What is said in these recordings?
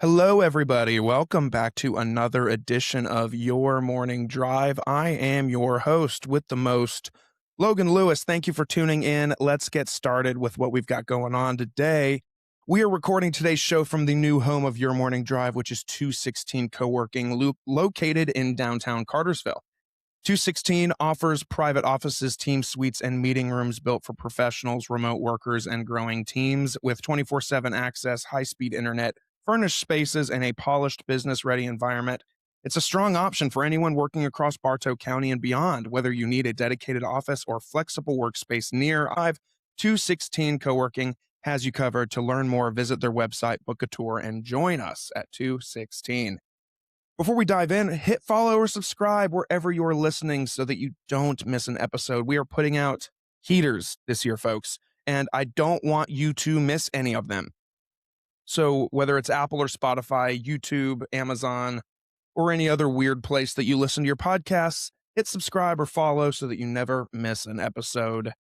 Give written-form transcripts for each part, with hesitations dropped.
Hello, everybody. Welcome back to another edition of Your Morning Drive. I am your host with the most, Logan Lewis. Thank you for tuning in. Let's get started with what we've got going on today. We are recording today's show from the new home of Your Morning Drive, which is 216 Co-working, located in downtown Cartersville. 216 offers private offices, team suites, and meeting rooms built for professionals, remote workers, and growing teams with 24/7 access, high-speed internet, furnished spaces, and a polished business-ready environment. It's a strong option for anyone working across Bartow County and beyond, whether you need a dedicated office or flexible workspace near. 216 Co-working has you covered. To learn more, visit their website, book a tour, and join us at 216. Before we dive in, hit follow or subscribe wherever you're listening so that you don't miss an episode. We are putting out heaters this year, folks, and I don't want you to miss any of them. So whether it's Apple or Spotify, YouTube, Amazon, or any other weird place that you listen to your podcasts, hit subscribe or follow so that you never miss an episode.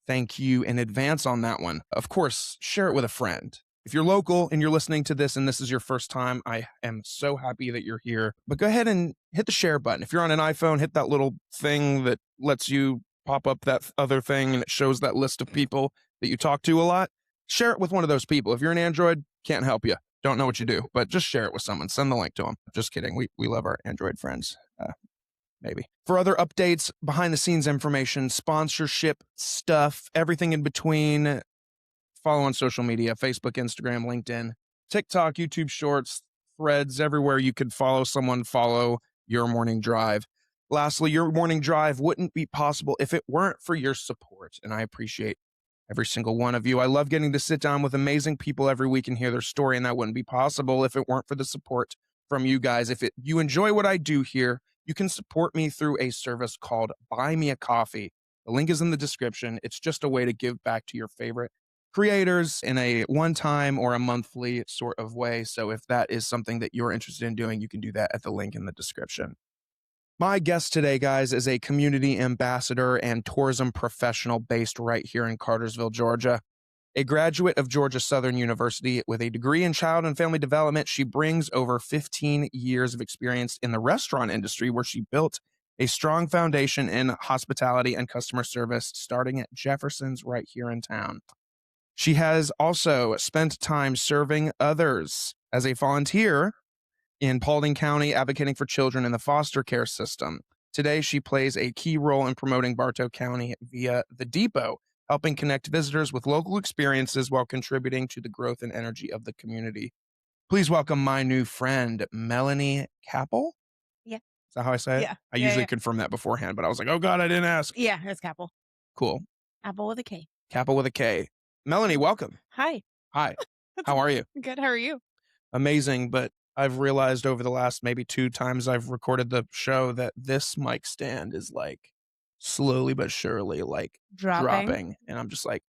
Thank you in advance on that one. Of course, share it with a friend. If you're local and you're listening to this and this is your first time, I am so happy that you're here. But go ahead and hit the share button. If you're on an iPhone, hit that little thing that lets you pop up that other thing and it shows that list of people that you talk to a lot. Share it with one of those people. If you're an Android, can't help you. Don't know what you do, but just share it with someone. Send the link to them. Just kidding. We love our Android friends. Maybe. For other updates, behind the scenes information, sponsorship stuff, everything in between, follow on social media, Facebook, Instagram, LinkedIn, TikTok, YouTube Shorts, Threads, everywhere you could follow someone, follow Your Morning Drive. Lastly, Your Morning Drive wouldn't be possible if it weren't for your support, and I appreciate every single one of you. I love getting to sit down with amazing people every week and hear their story, and that wouldn't be possible if it weren't for the support from you guys. If you enjoy what I do here, you can support me through a service called Buy Me a Coffee. The link is in the description. It's just a way to give back to your favorite creators in a one-time or a monthly sort of way. So if that is something that you're interested in doing, you can do that at the link in the description. My guest today, guys, is a community ambassador and tourism professional based right here in Cartersville, Georgia. A graduate of Georgia Southern University with a degree in child and family development, she brings over 15 years of experience in the restaurant industry, where she built a strong foundation in hospitality and customer service, starting at Jefferson's right here in town. She has also spent time serving others as a volunteer in Paulding County, advocating for children in the foster care system. Today, she plays a key role in promoting Bartow County via The Depot, helping connect visitors with local experiences while contributing to the growth and energy of the community. Please welcome my new friend, Melanie Kappel. Yeah. Is that how I say it? Yeah. I usually confirm that beforehand, but I was like, oh God, I didn't ask. Yeah, it's Kappel. Cool. Apple with a K. Kappel with a K. Melanie, welcome. Hi. Hi. How are you? Good. How are you? Amazing, but I've realized over the last maybe 2 times I've recorded the show that this mic stand is like slowly but surely like dropping. And I'm just like,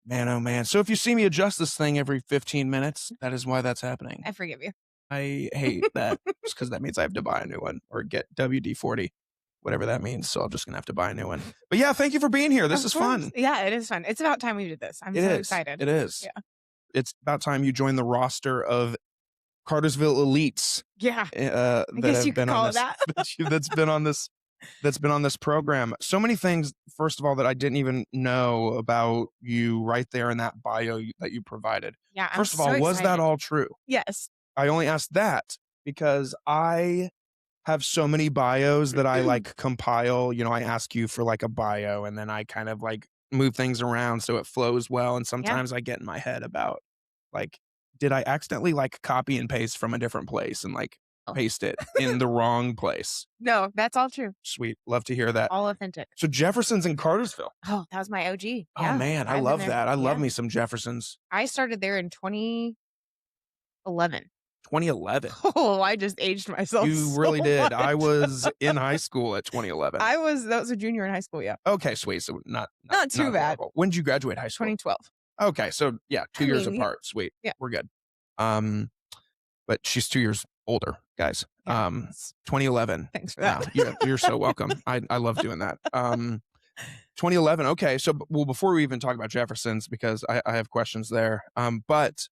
man, oh man. So if you see me adjust this thing every 15 minutes, that is why that's happening. I forgive you. I hate that just because that means I have to buy a new one or get WD-40, whatever that means. So I'm just going to have to buy a new one. But yeah, thank you for being here. This is fun. Yeah, it is fun. It's about time we did this. I'm so excited. It is. Yeah. It's about time you join the roster of Cartersville elites. Yeah. That I guess have you been could call on it this, that. that's been on this program. So many things, first of all, that I didn't even know about you right there in that bio that you provided. Yeah. First of all, was that all true? Yes. I only asked that because I have so many bios that I like compile. You know, I ask you for like a bio and then I kind of like move things around so it flows well. And sometimes I get in my head about like, did I accidentally like copy and paste from a different place and like paste it in the wrong place? No, that's all true. Sweet. Love to hear that. All authentic. So Jefferson's in Cartersville. Oh, that was my OG. Oh Yeah. man, I love that. I love me some Jeffersons. I started there in 2011. 2011. Oh, I just aged myself. You really did. I was in high school at 2011. that was a junior in high school. Yeah. Okay, sweet. So not too bad. Horrible. When did you graduate high school? 2012. Okay, so yeah, 2 years apart. Sweet. Yeah. We're good. But she's 2 years older, guys. Yeah. 2011. Thanks for that. You're so welcome. I love doing that. 2011. Okay. So, well, before we even talk about Jefferson's, because I have questions there. But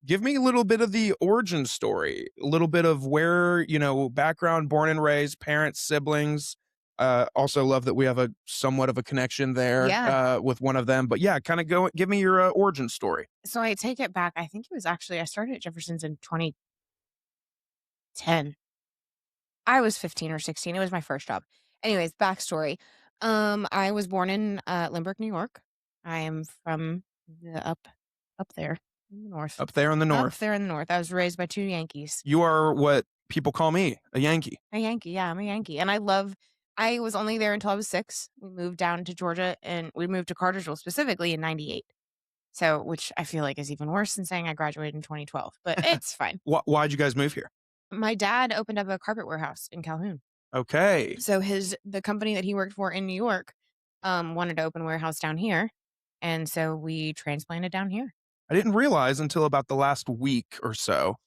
Give me a little bit of the origin story, a little bit of where, background, born and raised, parents, siblings. Also love that we have a somewhat of a connection there Yeah. with one of them. But yeah, kind of give me your origin story. So I take it back. I think it was actually I started at Jefferson's in 2010. I was 15 or 16. It was my first job. Anyways, backstory. I was born in Limerick, New York. I am from the up there in the north. Up there in the Up north. there in the north. I was raised by two Yankees. You are what people call me, a Yankee. A Yankee, yeah, I'm a Yankee. And I was only there until I was 6. We moved down to Georgia and we moved to Cartersville specifically in 98. So, which I feel like is even worse than saying I graduated in 2012, but it's fine. Why'd you guys move here? My dad opened up a carpet warehouse in Calhoun. Okay. So the company that he worked for in New York wanted to open a warehouse down here. And so we transplanted down here. I didn't realize until about the last week or so,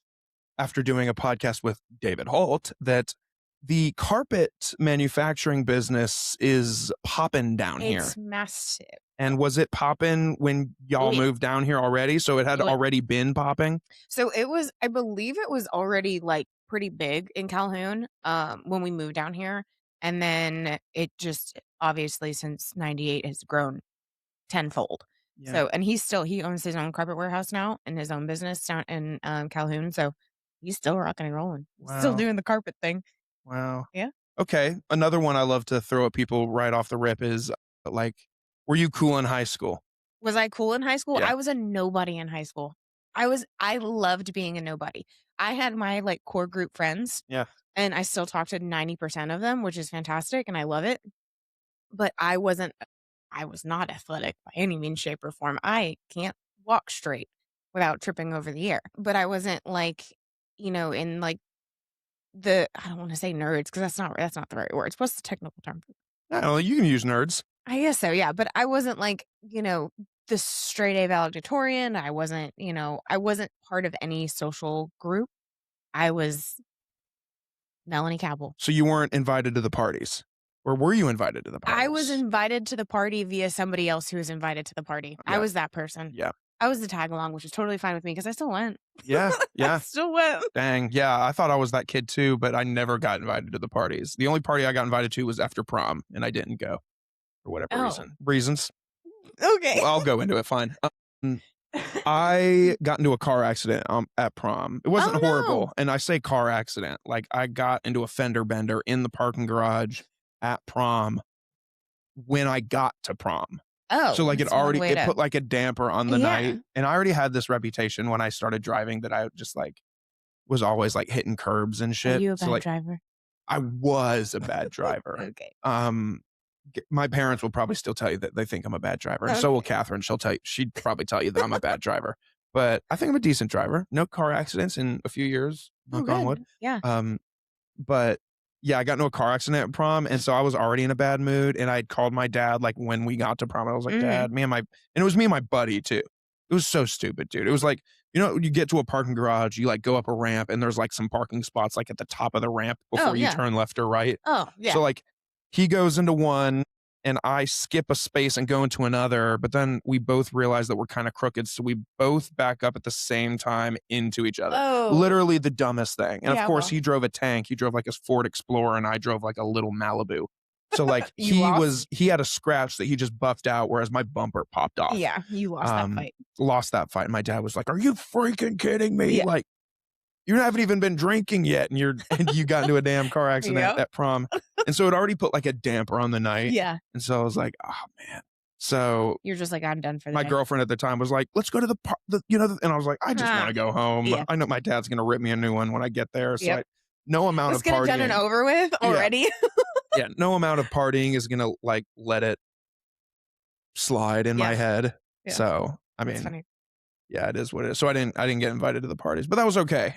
after doing a podcast with David Holt, that the carpet manufacturing business is popping down here. It's massive. And was it popping when y'all moved down here already? So it had already been popping? So I believe it was already like pretty big in Calhoun when we moved down here. And then it just obviously since 98 has grown tenfold. Yeah. So, and he owns his own carpet warehouse now and his own business down in Calhoun. So he's still rocking and rolling. Wow. Still doing the carpet thing. Wow. Yeah. Okay. Another one I love to throw at people right off the rip is were you cool in high school? Was I cool in high school? Yeah. I was a nobody in high school. I loved being a nobody. I had my core group friends. Yeah. And I still talk to 90% of them, which is fantastic. And I love it. But I was not athletic by any means, shape, or form. I can't walk straight without tripping over the air. But I wasn't in I don't want to say nerds because that's not the right word. What's the technical term? I don't know. You can use nerds. I guess so, yeah. But I wasn't the straight A valedictorian. I wasn't part of any social group. I was Melanie Kappel. So you weren't invited to the parties? Or were you invited to the parties? I was invited to the party via somebody else who was invited to the party. Yeah. I was that person. Yeah. I was the tag along, which is totally fine with me because I still went. Yeah. Yeah. I still went. Dang. Yeah. I thought I was that kid too, but I never got invited to the parties. The only party I got invited to was after prom, and I didn't go for whatever reasons. Okay. Well, I'll go into it. Fine. I got into a car accident at prom. It wasn't horrible. No. And I say car accident. Like I got into a fender bender in the parking garage at prom when I got to prom. Oh. So it put like a damper on the night. And I already had this reputation when I started driving that I just was always hitting curbs and shit. Are you a bad driver? I was a bad driver. Okay. My parents will probably still tell you that they think I'm a bad driver. And so will Catherine. She'd probably tell you that I'm a bad driver. But I think I'm a decent driver. No car accidents in a few years. Knock on wood. Yeah. But yeah, I got into a car accident at prom. And so I was already in a bad mood. And I'd called my dad when we got to prom. I was like, Dad, and it was me and my buddy too. It was so stupid, dude. It was you get to a parking garage, you go up a ramp and there's some parking spots at the top of the ramp before you turn left or right. Oh, yeah. So he goes into one and I skip a space and go into another, but then we both realize that we're kind of crooked. So we both back up at the same time into each other. Oh. Literally the dumbest thing. And of course well. he drove a tank. He drove a Ford Explorer and I drove a little Malibu. So he had a scratch that he just buffed out, whereas my bumper popped off. Yeah, you lost that fight. Lost that fight. And my dad was like, "Are you freaking kidding me? Yeah. You haven't even been drinking yet, and you got into a damn car accident at prom." And so it already put a damper on the night. Yeah. And so I was like, "Oh man." So you're just I'm done for the my day. girlfriend at the time was like, "Let's go to and I was like, "I just want to go home. Yeah. I know my dad's gonna rip me a new one when I get there." So no amount Let's of partying. Let's get it done and over with already. Yeah, no amount of partying is gonna let it slide in my head. Yeah. So That's funny. Yeah, it is what it is. So I didn't get invited to the parties, but that was okay.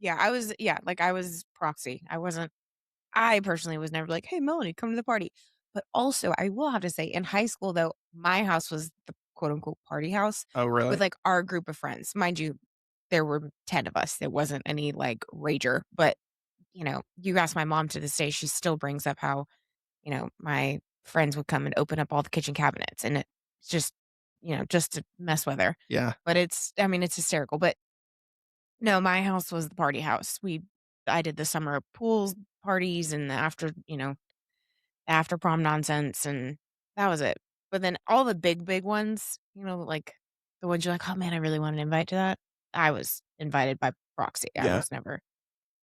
Yeah, I was proxy. I personally was never like, "Hey, Melanie, come to the party." But also, I will have to say, in high school though, my house was the quote unquote party house. Oh, really? With our group of friends, mind you, there were 10 of us. There wasn't any rager, but you ask my mom to this day, she still brings up how, my friends would come and open up all the kitchen cabinets. And it's just just to mess with her. Yeah. But I mean, it's hysterical. But no, my house was the party house. I did the summer pools parties and after prom nonsense, and that was it. But then all the big ones, like the ones you're like, "Oh, man, I really want to invite to that." I was invited by proxy. I Yeah. was never.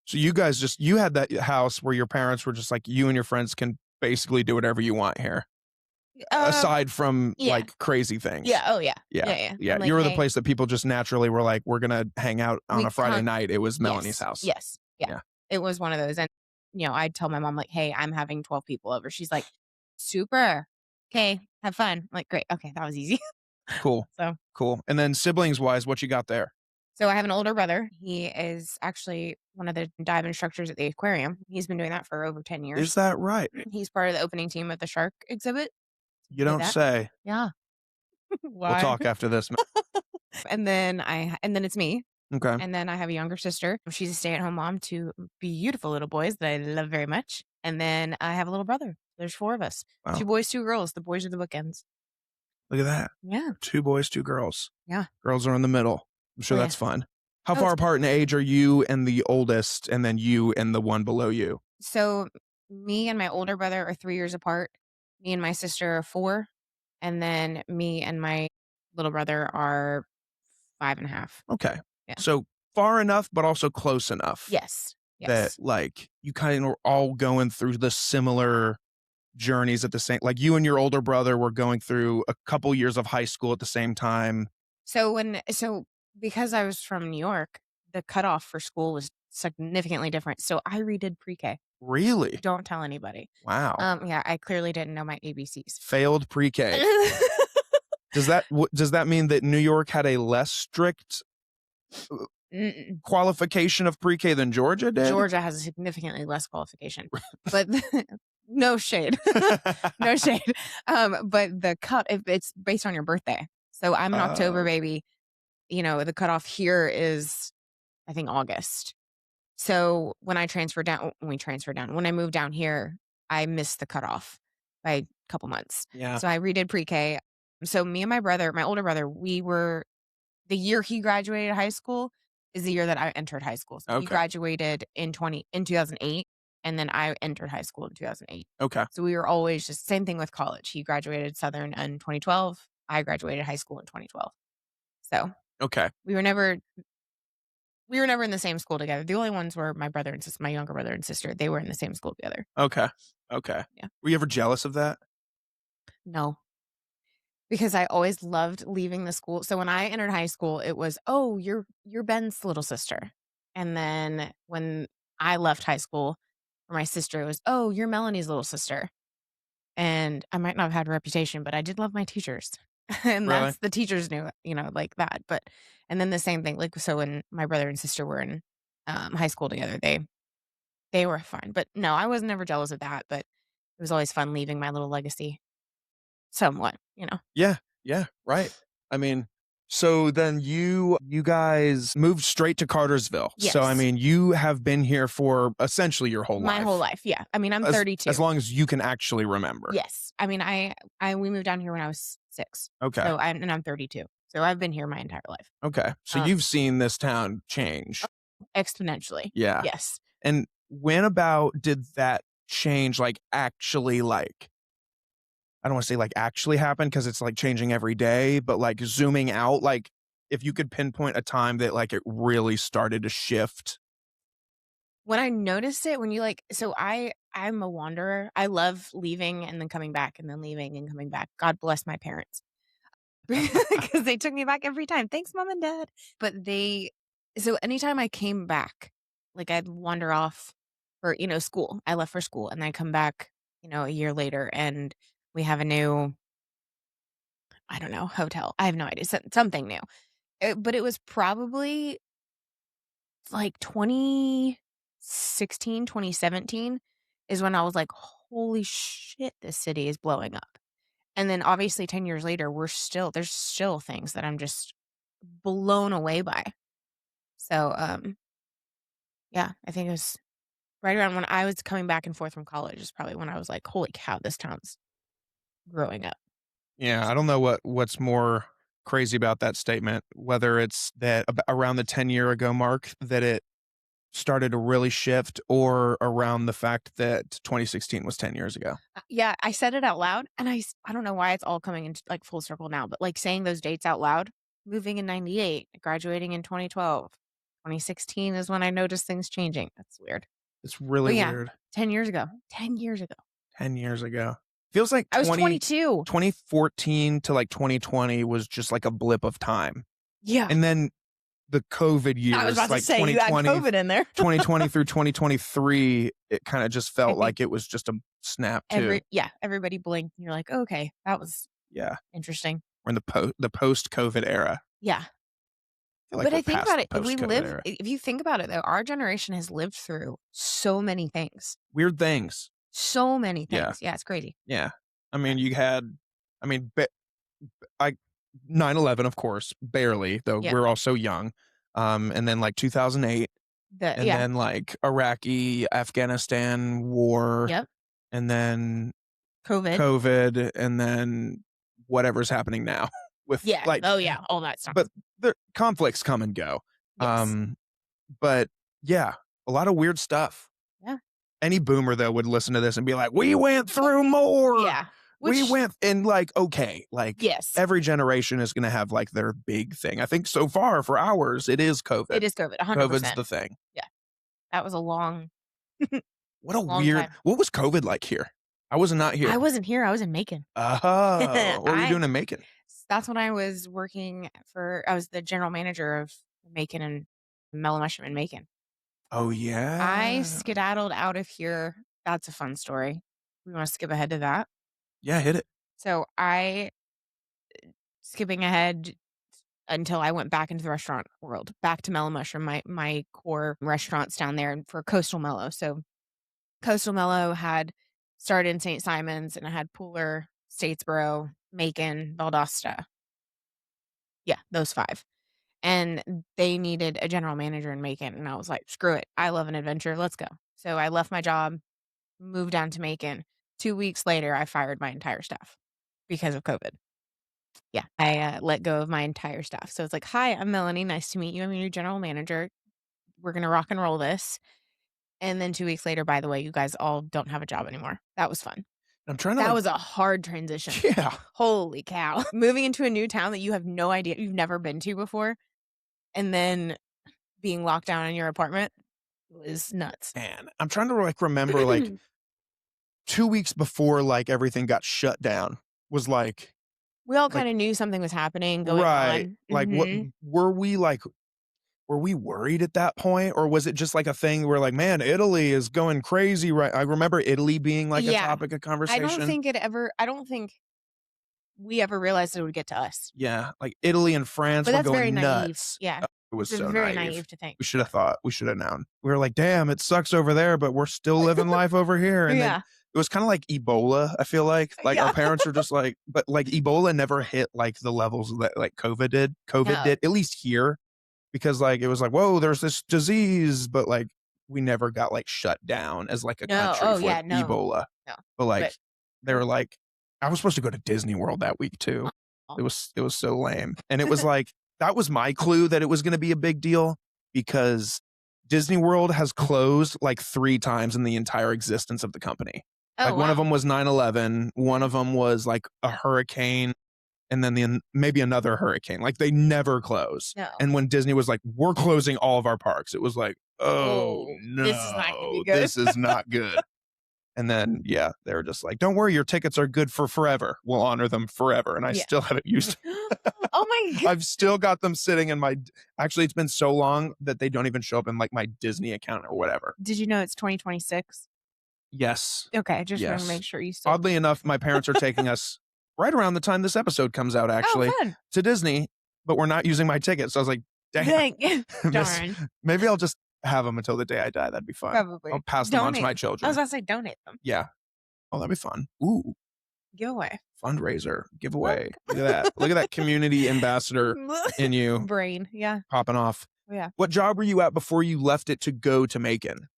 So you guys you had that house where your parents were just like, "You and your friends can basically do whatever you want here," Um, aside from, yeah. like, crazy things. Yeah, oh, yeah. Yeah. Yeah, yeah. Yeah. I'm like, You were the "Hey, place that people just naturally were like, "We're gonna hang out on we a Friday con." night." It was Melanie's Yes, house. yes, yeah. Yeah. It was one of those, and, I'd tell my mom, like, "Hey, I'm having 12 people over." She's like, "Super. Okay, have fun." I'm like, "Great, okay, that was easy." Cool. So Cool. And then siblings-wise, what you got there? so I have an older brother. He is actually one of the dive instructors at the aquarium. He's been doing that for over 10 Is years. that right? He's part of the opening team at the shark exhibit. You Did don't that. say. Yeah. We'll Why? talk after this. And then it's me. Okay. And then I have a younger sister. She's a stay-at-home mom to beautiful little boys that I love very much. And then I have a little brother. There's 4 of us. 2 Wow. boys, 2 girls. The boys are the bookends. Look at that. Yeah. 2 boys, 2 girls. Yeah. Girls are in the middle. I'm Oh, sure yeah. that's fun. How Oh, far it's apart in age are you and the oldest, and then you and the one below you? so me and my older brother are 3 years apart. Me and my sister are 4. And then me and my little brother are 5.5. Okay. Yeah. So far enough, but also close enough Yes. that, Yes. like, you kind of are all going through the similar journeys at the same like, you and your older brother were going through a couple years of high school at the same time. So because I was from New York, the cutoff for school was significantly different. So I redid pre-K. Really? Don't tell anybody. Wow. Yeah, I clearly didn't know my ABCs. Failed pre-K. Does that mean that New York had a less strict Mm-mm. qualification of pre-K than Georgia did? Georgia has a significantly less qualification, but no shade, no shade. But it's based on your birthday. So I'm an October Oh, baby. The cutoff here is, I think, August. So when I moved down here, I missed the cutoff by a couple months. yeah. So I redid pre-K. So me and my older brother, we were the year he graduated high school is the year that I entered high school. So he Okay. graduated in 2008, and then I entered high school in 2008. Okay. So we were always just same thing with college. He graduated Southern in 2012. I graduated high school in 2012. So Okay. we were never in the same school together. The only ones were my younger brother and sister. They were in the same school together. Okay. Okay. Yeah. Were you ever jealous of that? No, because I always loved leaving the school. So when I entered high school, it was, "Oh, you're Ben's little sister." And then when I left high school for my sister, it was, "Oh, you're Melanie's little sister." And I might not have had a reputation, but I did love my teachers. And Really? that's the teachers knew, like that. But and then the same thing, like so when my brother and sister were in high school together, they were fine. But no, I was never jealous of that, but it was always fun leaving my little legacy somewhat. Yeah. Yeah. Right. I mean, so then you guys moved straight to Cartersville. So I Yes. mean, you have been here for essentially your whole My life. whole life, yeah. I mean, I'm As 32. as long as you can actually remember. Yes. I mean, we moved down here when I was 6. Okay. So I'm 32. So I've been here my entire life. Okay. So Um, you've seen this town change. exponentially. Yeah. Yes. And when about did that change like actually like I don't want to say like actually happen because it's like changing every day, but like zooming out, like if you could pinpoint a time that like it really started to shift. When I noticed it, when you so I'm a wanderer. I love leaving and then coming back and then leaving and coming back. God bless my parents. Because they took me back every time. Thanks, mom and dad. But so anytime I came back, like I'd wander off for, school. I left for school and then I come back, a year later and we have a new, I don't know, hotel. I have no idea. Something new. But it was probably like 2016, 2017 is when I was like, holy shit, this city is blowing up. And then obviously 10 years later, there's still things that I'm just blown away by. So, yeah, I think it was right around when I was coming back and forth from college is probably when I was like, holy cow, this town's growing up. Yeah, I don't know what's more crazy about that statement, whether it's that around the 10-year ago mark that it started to really shift or around the fact that 2016 was 10 years ago. Yeah, I said it out loud, and I don't know why it's all coming into, like, full circle now, but, like, saying those dates out loud, moving in '98, graduating in 2012, 2016 is when I noticed things changing. That's weird. It's really But yeah, weird. 10 years ago. 10 years ago. 10 years ago. Feels like I was 20 22. 2014 to like 2020 was just like a blip of time. Yeah. And then the COVID I was years, about to like say, you had 2020, COVID in there. 2020 through 2023, it kind of just I felt think like it was just a snap too. everybody blinked, and you're like, "Okay, that was Yeah. interesting." We're in the post-COVID era. Yeah. I feel like But we're I think past about the it, if we post-COVID live era. if you think about it, though, our generation has lived through so many things. Weird things. So many Yeah. things. Yeah, it's crazy. Yeah. I mean, you had, I mean, I 9/11, of course, barely, though Yeah. we're all so young. And then like 2008, and Yeah. then like Iraqi, Afghanistan war, Yep. and then COVID. COVID, and then whatever's happening now with Yeah. like, Oh, yeah. All that stuff. but the conflicts come and go. Yes. But yeah, a lot of weird stuff. Yeah. Any boomer though would listen to this and be like, "We went through more." Yeah. We Which went and like, okay, like yes. every generation is going to have like their big thing. I think so far for ours, it is COVID. It is COVID, COVID's 100%. the thing. Yeah. That was a long What a long weird, time. what was COVID like here? I was not here. I wasn't here, I was in Macon. Oh, what were you doing in Macon? That's when I was working I was the general manager of Macon and Mellow Mushroom in Macon. Oh, I yeah. skedaddled out of here. That's a fun story. We wanna skip ahead to that? Yeah, hit it. So, skipping ahead until I went back into the restaurant world, back to Mellow Mushroom, my core restaurants down there for Coastal Mellow. So, Coastal Mellow had started in St. Simons, and I had Pooler, Statesboro, Macon, Valdosta. Yeah, those 5. And they needed a general manager in Macon, and I was like, "Screw it. I love an adventure. Let's go." So I left my job, moved down to Macon. 2 weeks later, I fired my entire staff because of COVID. Yeah, I let go of my entire staff. So it's like, "Hi, I'm Melanie. Nice to meet you. I'm your new general manager. We're gonna rock and roll this." And then 2 weeks later, by the way, you guys all don't have a job anymore. That was fun. I'm trying to That like, was a hard transition. yeah. Holy cow. Moving into a new town that you have no idea you've never been to before, and then being locked down in your apartment was nuts. Man, I'm trying to like remember like 2 weeks before like everything got shut down was like, We all like, kinda knew something was happening, going right. on. Like what Mhm. were we like, were we worried at that point? Or was it just like a thing where like, man, Italy is going crazy, right? I remember Italy being like a Yeah. topic of I conversation. don't think we ever realized it would get to us. Yeah, like Italy and France But were that's very going naive. nuts. Yeah. It was It's so very naive. naive to think. We should have thought, we should have known. We were like, damn, it sucks over there, but we're still living life over here. And then Yeah. it was kind of like Ebola, I feel like. Like Yeah. our parents were just like, but like Ebola never hit like the levels that like COVID did. COVID No. did, at least here, because like it was like, whoa, there's this disease, but like we never got like shut down as like a No. country Oh, for yeah, no. Ebola. No. But like But they were like, I was supposed to go to Disney World that week too. Oh. It was so lame. And it was like, that was my clue that it was going to be a big deal because Disney World has closed like 3 times in the entire existence of the company. Oh, Like one of wow. them was 9/11, one of them was like a hurricane, and then maybe another hurricane. Like they never close. No. And when Disney was like, we're closing all of our parks, it was like, oh no, this is not gonna be good. this is not good. And then, yeah, they were just like, don't worry, your tickets are good for forever. We'll honor them forever. And I Yeah. still haven't used Oh my god. I've still got them sitting in my, actually, it's been so long that they don't even show up in like my Disney account or whatever. Did you know it's 2026? Yes. Okay, I just wanted to Yes. make sure you still Oddly enough, my parents are taking us right around the time this episode comes out, actually, Oh, fun. to Disney, but we're not using my ticket. So I was like, damn, miss- Darn. maybe I'll just have them until the day I die. That'd be fun. Probably. I'll pass them on to Donate. my I children. was about to say donate them. Yeah. Oh, that'd be fun. Ooh, Giveaway. fundraiser, giveaway. Look at that. Look at that community ambassador in you Brain. Yeah. popping off. Yeah. What job were you at before you left it to go to Macon?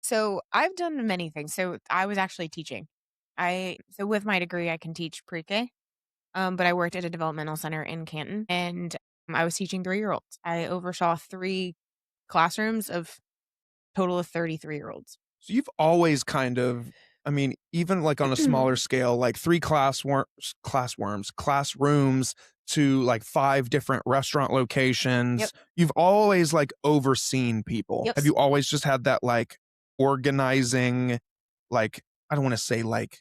So I've done many things. So I was actually teaching. So with my degree, I can teach pre-K. but I worked at a developmental center in Canton, and I was teaching 3-year-olds. I oversaw 3 classrooms of total of 33-year-olds. So you've always kind of, I mean, even like on a smaller scale, like 3 classrooms to like 5 different restaurant Yep. locations. You've always like overseen people. Yep. Have you always just had that like organizing, like, I don't want to say like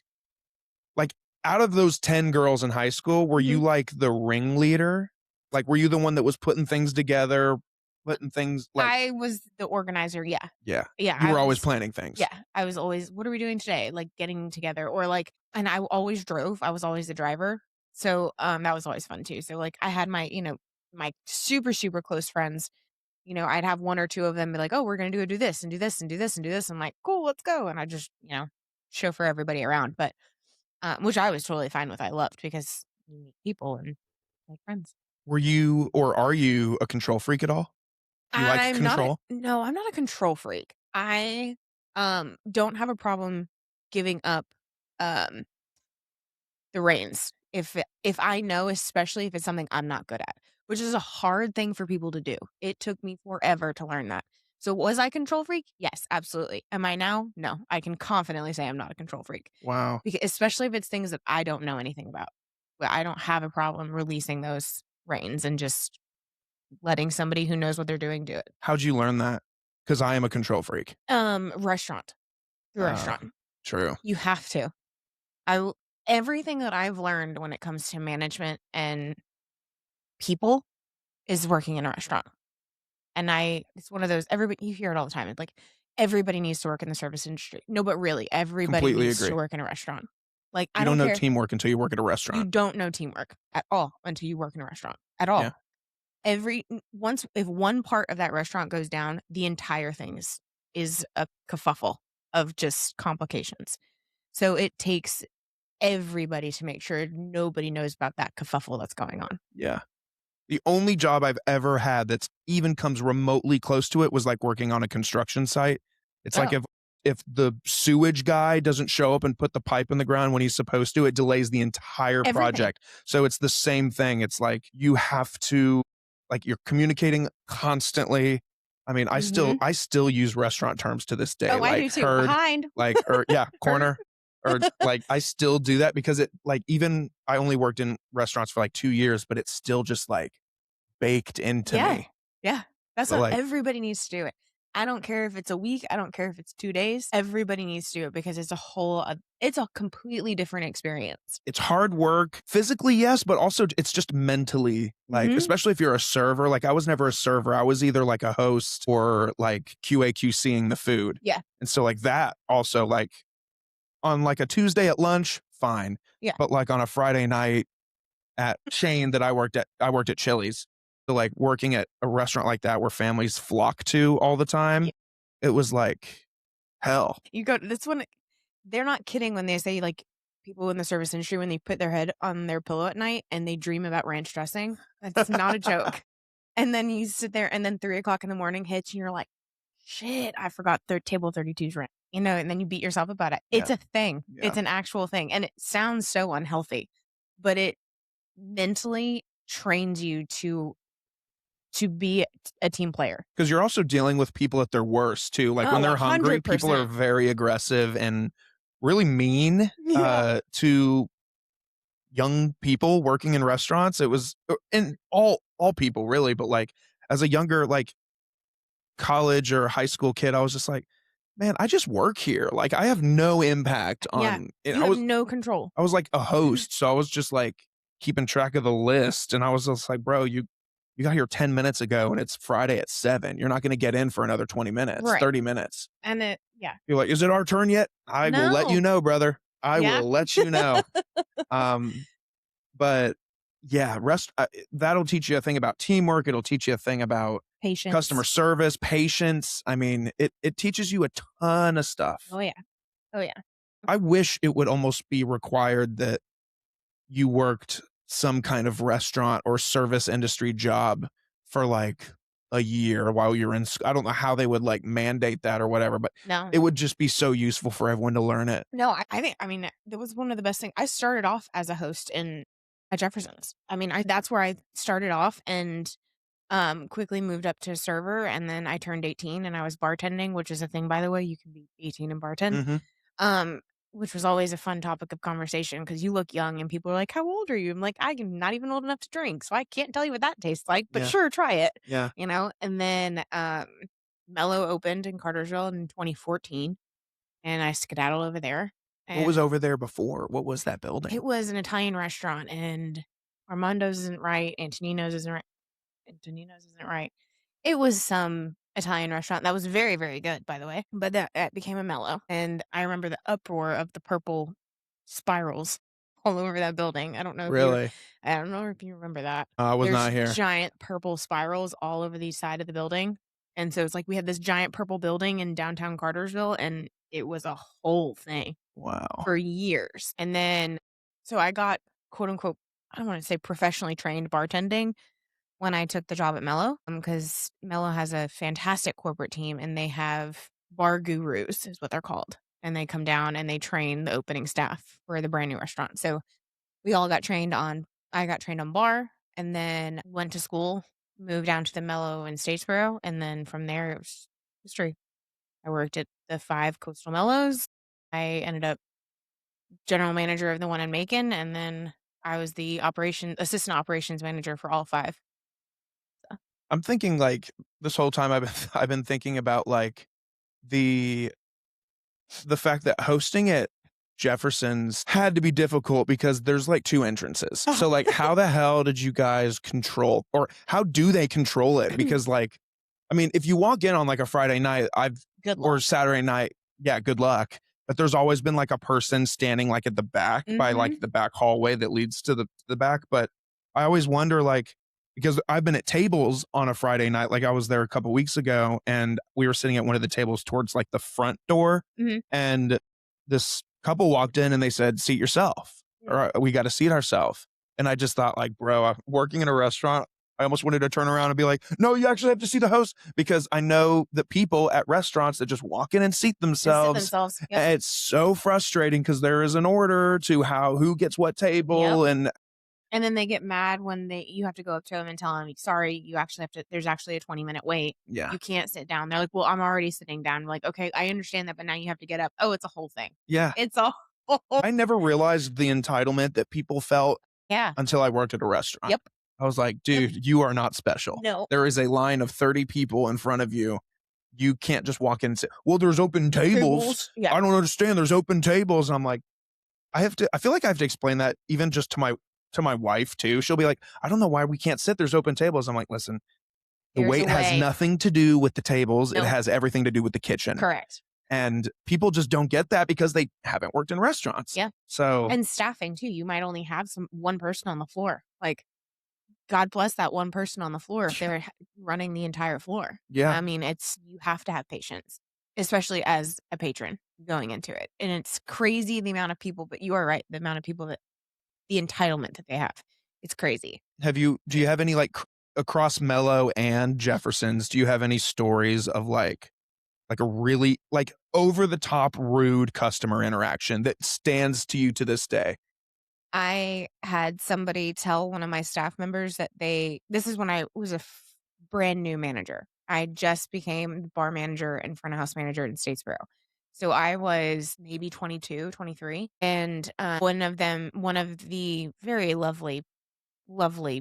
out of those 10 girls in high school, were you Mhm. like the ringleader? Like, were you the one that was putting things together, putting things like, I was the organizer, yeah. yeah, Yeah, you I were always was planning things? yeah, I was always, "What are we doing today?" Like, getting together or, like and I always drove, I was always the driver, so, that was always fun too. So, like, I had my, my super, super close friends, I'd have 1 or 2 of them be like, "Oh, we're gonna do this and do this and do this and do this." I'm like, "Cool, let's go," and I just, chauffeur everybody around, but, which I was totally fine with, I loved because you meet people and make friends. Were you or are you a control freak at all? You like I'm not a control? no, I'm not a control freak. I, don't have a problem giving up, um, the reins if I know, especially if it's something I'm not good at, which is a hard thing for people to do. It took me forever to learn that. So was I control freak? Yes, absolutely. Am I now? No. I can confidently say I'm not a control freak. Wow. Especially if it's things that I don't know anything about. But I don't have a problem releasing those reins and just letting somebody who knows what they're doing do it. How'd you learn that? Because I am a control freak. Restaurant. The Uh, restaurant. true. You have to. I l Everything that I've learned when it comes to management and people is working in a restaurant. And it's one of those everybody you hear it all the time. It's like, everybody needs to work in the service industry. No, but really, everybody Completely needs to agree. work in a restaurant. Like, I You don't don't know care. teamwork until you work at a You restaurant. don't know teamwork at all until you work in a restaurant, at Yeah. all. Once if one part of that restaurant goes down, the entire thing is a kerfuffle of just complications. So it takes everybody to make sure nobody knows about that kerfuffle that's going on. Yeah. The only job I've ever had that's even comes remotely close to it was, like, working on a construction site. It's like Oh, if the sewage guy doesn't show up and put the pipe in the ground when he's supposed to, it delays the entire everything. project. So it's the same thing. It's like you have to like, you're communicating constantly. I mean, Mhm. I still use restaurant terms to this day, Oh, I like do too. herd, Behind. like, or yeah, Hurt. corner, or like, I still do that because it like, even I only worked in restaurants for, like, 2 years, but it's still just, like, baked into Yeah. me. Yeah. That's So, what like, everybody needs to do it. I don't care if it's a week, I don't care if it's 2 days, everybody needs to do it because it's a completely different experience. it's hard work. Physically, yes, but also it's just mentally, like, Mhm. especially if you're a server, like, I was never a server. I was either, like, a host or, like, QA/QCing the food. Yeah. And so, like, that also, like, on, like, a Tuesday at lunch, fine. Yeah. But, like, on a Friday night at chain that I worked at Chili's. So, like, working at a restaurant like that where families flock to all the time, Yeah. it was like hell. You go that's when they're not kidding when they say, like, people in the service industry, when they put their head on their pillow at night and they dream about ranch dressing, that's not a joke. And then you sit there and then 3 o'clock in the morning hits and you're like, "Shit, I forgot table 32's rent." And then you beat yourself about it. Yeah, It's a thing. yeah. It's an actual thing, and it sounds so unhealthy, but it mentally trains you to be a team player. Because you're also dealing with people at their worst too. Like when Oh, they're hungry, people are 100%. very aggressive and really mean Yeah. to young people working in restaurants. It was and all people really, but like as a younger like college or high school kid, I was just like, man, I just work here. Like I have no impact Yeah. on. And You have no control. I was like a host, so I was just like keeping track of the list, and I was just like, bro, you got here 10 minutes ago, and it's Friday at 7. You're not going to get in for another 20 minutes, Right. 30 minutes. And yeah. You're like, is it our turn yet? I will let you No. know, brother. I Yeah. will let you know. Um, but yeah, that'll teach you a thing about teamwork. It'll teach you a thing about customer Patience. service, patience. I mean, it teaches you a ton of stuff. Oh, yeah. Oh, yeah. I wish it would almost be required that you worked some kind of restaurant or service industry job for like a year while you're in I don't know how they would like mandate that or whatever, but No. it would just be so useful for everyone to learn it. No, I think I mean, that was one of the best things. I started off as a host in at Jefferson's. I mean, that's where I started off and quickly moved up to server, and then I turned 18 and I was bartending, which is a thing, by the way. You can be 18 and bartend. Mhm. Um, which was always a fun topic of conversation because you look young and people are like, "How old are you?" I'm like, "I'm not even old enough to drink, so I can't tell you what that tastes like, but Yeah. sure, try it." Yeah. You know? And then Mellow opened in Cartersville in 2014, and I skedaddled over there. What was And over there before? What was that building? it was an Italian restaurant, and Armando's isn't right, Antonino's isn't right. It was some Italian restaurant that was very, very good, by the way, but that became a Mellow, and I remember the uproar of the purple spirals all over that building. Really? I don't know if you remember that. I was There's not here. giant purple spirals all over the side of the building, and so it's like we had this giant purple building in downtown Cartersville, and it was a whole thing Wow. for years. And then so I got, quote, unquote, I don't wanna say professionally trained bartending when I took the job at Mellow, because Mellow has a fantastic corporate team, and they have bar gurus is what they're called, and they come down and they train the opening staff for the brand new restaurant. So we all got trained on I got trained on bar, and then went to school, moved down to the Mellow in Statesboro, and then from there it was history. I worked at the 5 Coastal Mellows. I ended up general manager of the one in Macon, and then I was the assistant operations manager for all 5. So I'm thinking, like, this whole time I've been thinking about, like, the the fact that hosting at Jefferson's had to be difficult because there's, like, 2 entrances. So, like, how the hell did you guys control, or how do they control it? Because, like, I mean, if you walk in on, like, a Friday night, good or luck. Saturday night, yeah, good luck. But there's always been, like, a person standing, like, at the back by, like, Mhm. the back hallway that leads to the back. But I always wonder, like, because I've been at tables on a Friday night, like, I was there a couple weeks ago, and we were sitting at one of the tables towards, like, the front door, Mhm. and this couple walked in and they said, "Seat yourself," Yeah. or, "We gotta seat ourselves." And I just thought, like, bro, I'm working in a restaurant, I almost wanted to turn around and be like, "No, you actually have to see the host," because I know that people at restaurants that just walk in and seat And sit themselves, themselves. Yep. and it's so frustrating because there is an order to who gets what Yep. table, and And then they get mad when you have to go up to them and tell them, "Sorry, you actually have to there's actually a 20-minute wait. yeah. You can't sit down." They're like, "Well, I'm already sitting down." We're like, "Okay, I understand that, but now you have to get up." Oh, it's a whole thing. Yeah. It's a whole I never realized the entitlement that people felt Yeah. until I worked at a restaurant. Yep. I was like, Yep. "Dude, you are not special. No. There is a line of 30 people in front of you. You can't just walk in and say, 'Well, there's open tables.' Yeah. I don't understand. There's open tables." And I'm like, I feel like I have to explain that even just to my wife too. She'll be like, "I don't know why we can't sit. There's open tables." I'm like, "Listen, the There's a wait has way. nothing to do with the tables. It Nope. has everything to do with the kitchen." Correct. And people just don't get that because they haven't worked in restaurants. Yeah. So, And staffing too. You might only have one person on the floor. Like, God bless that one person on the floor if they're running the entire floor. yeah. I mean, you have to have patience, especially as a patron going into it. And it's crazy the amount of people, but you are right, the amount of people the entitlement that they have. It's crazy. Do you have any, like, across Mellow and Jefferson's, do you have any stories of, like a really, like, over the top rude customer interaction that stands to you to this day? I had somebody tell one of my staff members that this is when I was a brand new manager. I just became the bar manager and front of house manager in Statesboro. So I was maybe 22, 23. And one of the very lovely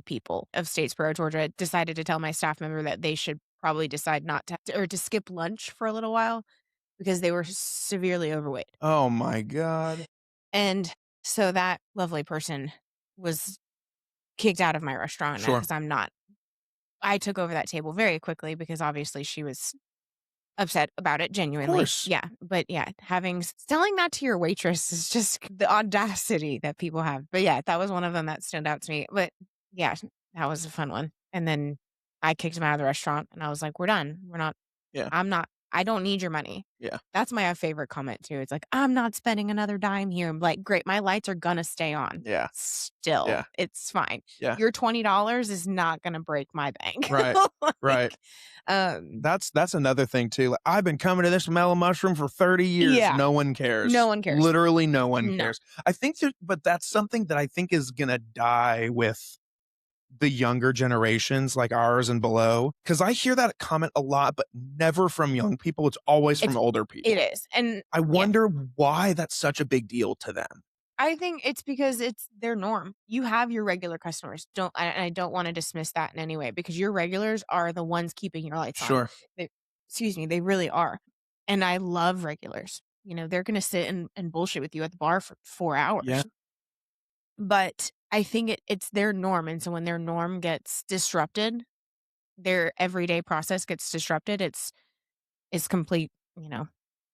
people of Statesboro, Georgia, decided to tell my staff member that they should probably decide not to, or to skip lunch for a little while because they were severely overweight. Oh my god. And so that lovely person was kicked out of my restaurant Sure. because I took over that table very quickly because obviously she was upset about it Of genuinely. course. Yeah. But yeah, selling that to your waitress is just the audacity that people have. But yeah, that was one of them that stood out to me. But yeah, that was a fun one. And then I kicked him out of the restaurant and I was like, we're done. Yeah. I'm not I don't need your money. Yeah. That's my favorite comment too. It's like, "I'm not spending another dime here." I'm like, "Great, my lights are gonna stay on. Yeah. Still, Yeah. it's fine. Yeah. Your $20 is not gonna break my bank." Right. Right. Like, um, That's another thing too. Like, I've been coming to this Mellow Mushroom for 30 years. yeah, No one no cares. one cares. Literally no one No. cares. I think but that's something that I think is gonna die with the younger generations like ours and below. Because I hear that comment a lot, but never from young people. It's always from It's older it people. is, and I yeah. wonder why that's such a big deal to them. I think it's because it's their norm. You have your regular customers. I don't wanna dismiss that in any way because your regulars are the ones keeping your lights on. Sure. They excuse me, they really are. And I love regulars. You know, they're gonna sit and bullshit with you at the bar for 4 Yeah. hours. But I think it's their norm, and so when their norm gets disrupted, their everyday process gets disrupted, it's complete,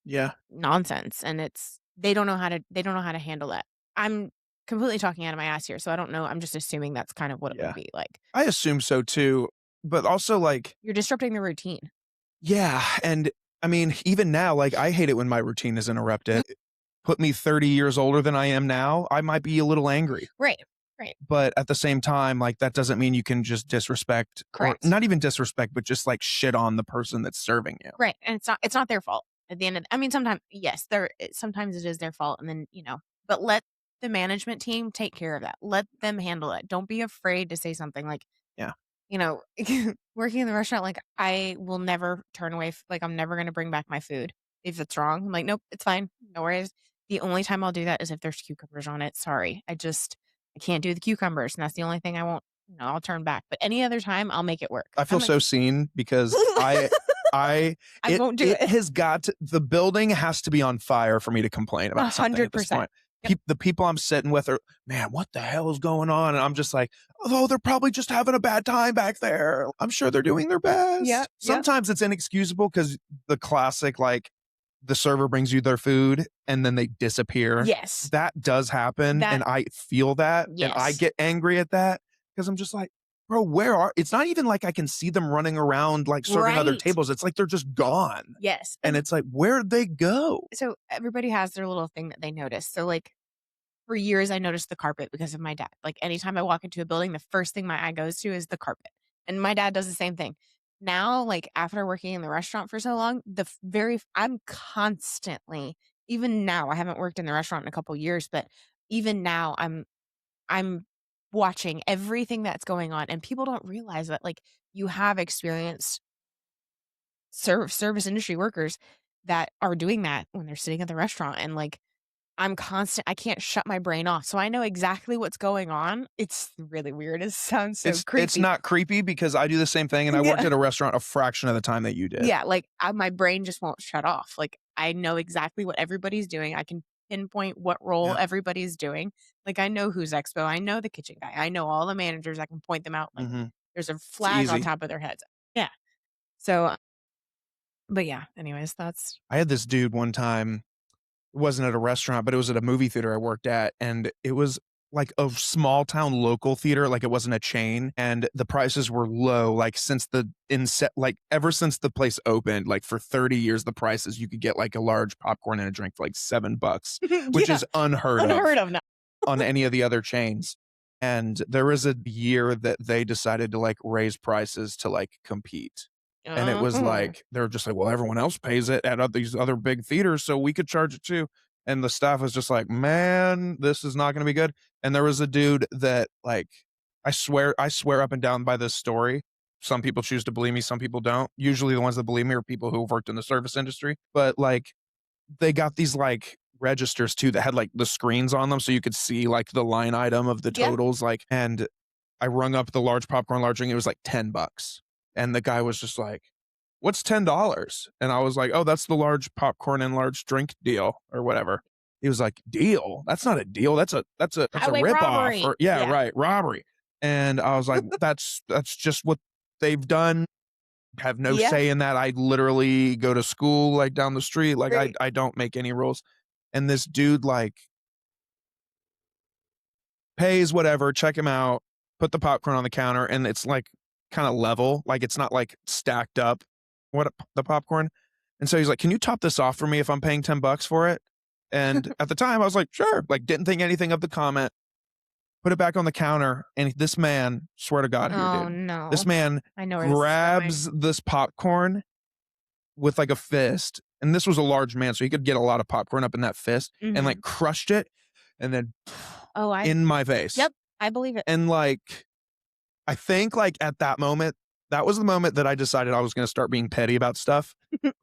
Yeah. nonsense, and they don't know how to handle that. I'm completely talking out of my ass here, so I don't know, I'm just assuming that's kind of what it would Yeah. be like. I assume so too. But also, like, You're disrupting the routine. yeah. And I mean, even now, like, I hate it when my routine is interrupted. Put me 30 years older than I am now, I might be a little angry. Right, right, But at the same time, like, that doesn't mean you can just disrespect or correct. not even disrespect, but just like shit on the person that's serving you. Right, and it's not their fault at the end of I mean, sometimes yes, sometimes it is their fault, and then, but let the management team take care of that. Let them handle it. Don't be afraid to say something like, Yeah. you know, working in the restaurant, like, I will never turn away like, I'm never gonna bring back my food if it's wrong. I'm like, "Nope, it's fine. No worries." The only time I'll do that is if there's cucumbers on it. Sorry. I can't do the cucumbers, and that's the only thing I won't I'll turn back. But any other time, I'll make it work. I feel I'm like so seen because I I won't do it it. has got to, the building has to be on fire for me to complain about something at this 100%. point. Yep. The people I'm sitting with are, man, what the hell is going on? And I'm just like, oh, they're probably just having a bad time back there. I'm sure they're doing their best. Yeah, yep. Sometimes it's inexcusable because the classic, like, the server brings you their food and then they disappear. Yes. That does happen. And I feel that. And I Yes. get angry at that because I'm just like, bro, it's not even like I can see them running around like serving other Right. tables. It's like they're just gone. Yes. And it's like, where'd they go? So everybody has their little thing that they notice. So, like, for years, I noticed the carpet because of my dad. Like, anytime I walk into a building, the first thing my eye goes to is the carpet. And my dad does the same thing. Now, like, after working in the restaurant for so long, I'm constantly, even now, I haven't worked in the restaurant in a couple years, but even now, I'm watching everything that's going on. And people don't realize that, like, you have experienced service industry workers that are doing that when they're sitting at the restaurant, and, like, I can't shut my brain off, so I know exactly what's going on. It's really weird, it sounds so It's creepy. not creepy because I do the same thing and I worked Yeah. at a restaurant a fraction of the time that you did. Yeah, like, my brain just won't shut off, like, I know exactly what everybody's doing, I can pinpoint what role Yeah. everybody's doing, like, I know who's expo, I know the kitchen guy, I know all the managers, I can point them out, like, Mhm. there's a flag on easy. top of their heads. Yeah. So, but yeah, anyways, that's I had this dude one time. It wasn't at a restaurant, but it was at a movie theater I worked at, and it was like a small town local theater, like it wasn't a chain, and the prices were low, like ever since the place opened, like for 30 years, the prices you could get like a large popcorn and a drink for like $7, which yeah, is unheard unheard of of now. on any of the other chains. And there was a year that they decided to like raise prices to like compete. And it was Uh-huh. like, they were just like, well, everyone else pays it at these other big theaters, so we could charge it too. And the staff was just like, man, this is not going to be good. And there was a dude that, like, I swear up and down by this story. Some people choose to believe me, some people don't. Usually the ones that believe me are people who have worked in the service industry. But like, they got these like registers too that had like the screens on them so you could see like the line item of the Yeah. totals. Like, and I rung up the large popcorn, large drink. It was like $10. And the guy was just like, what's $10? And I was like, oh, that's the large popcorn and large drink deal or whatever. He was like, deal? That's not a deal. That's a Highway ripoff. robbery. Or yeah, Yeah. right, robbery. And I was like, that's just what they've done. Have no Yeah. say in that. I literally go to school like down the street. Like Right. I don't make any rules. And this dude like pays whatever, check him out, put the popcorn on the counter, and it's like kind of level. Like it's not like stacked up. The popcorn? And so he's like, can you top this off for me if I'm paying $10 for it? And at the time I was like, sure, like didn't think anything of the comment, put it back on the counter. And this man, swear to God here, Oh, dude, no. this man I know where this is going. grabs this popcorn with like a fist. And this was a large man, so he could get a lot of popcorn up in that fist and like crushed it and then in my face. Yep, I believe it. And like, I think like at that moment, that was the moment that I decided I was going to start being petty about stuff.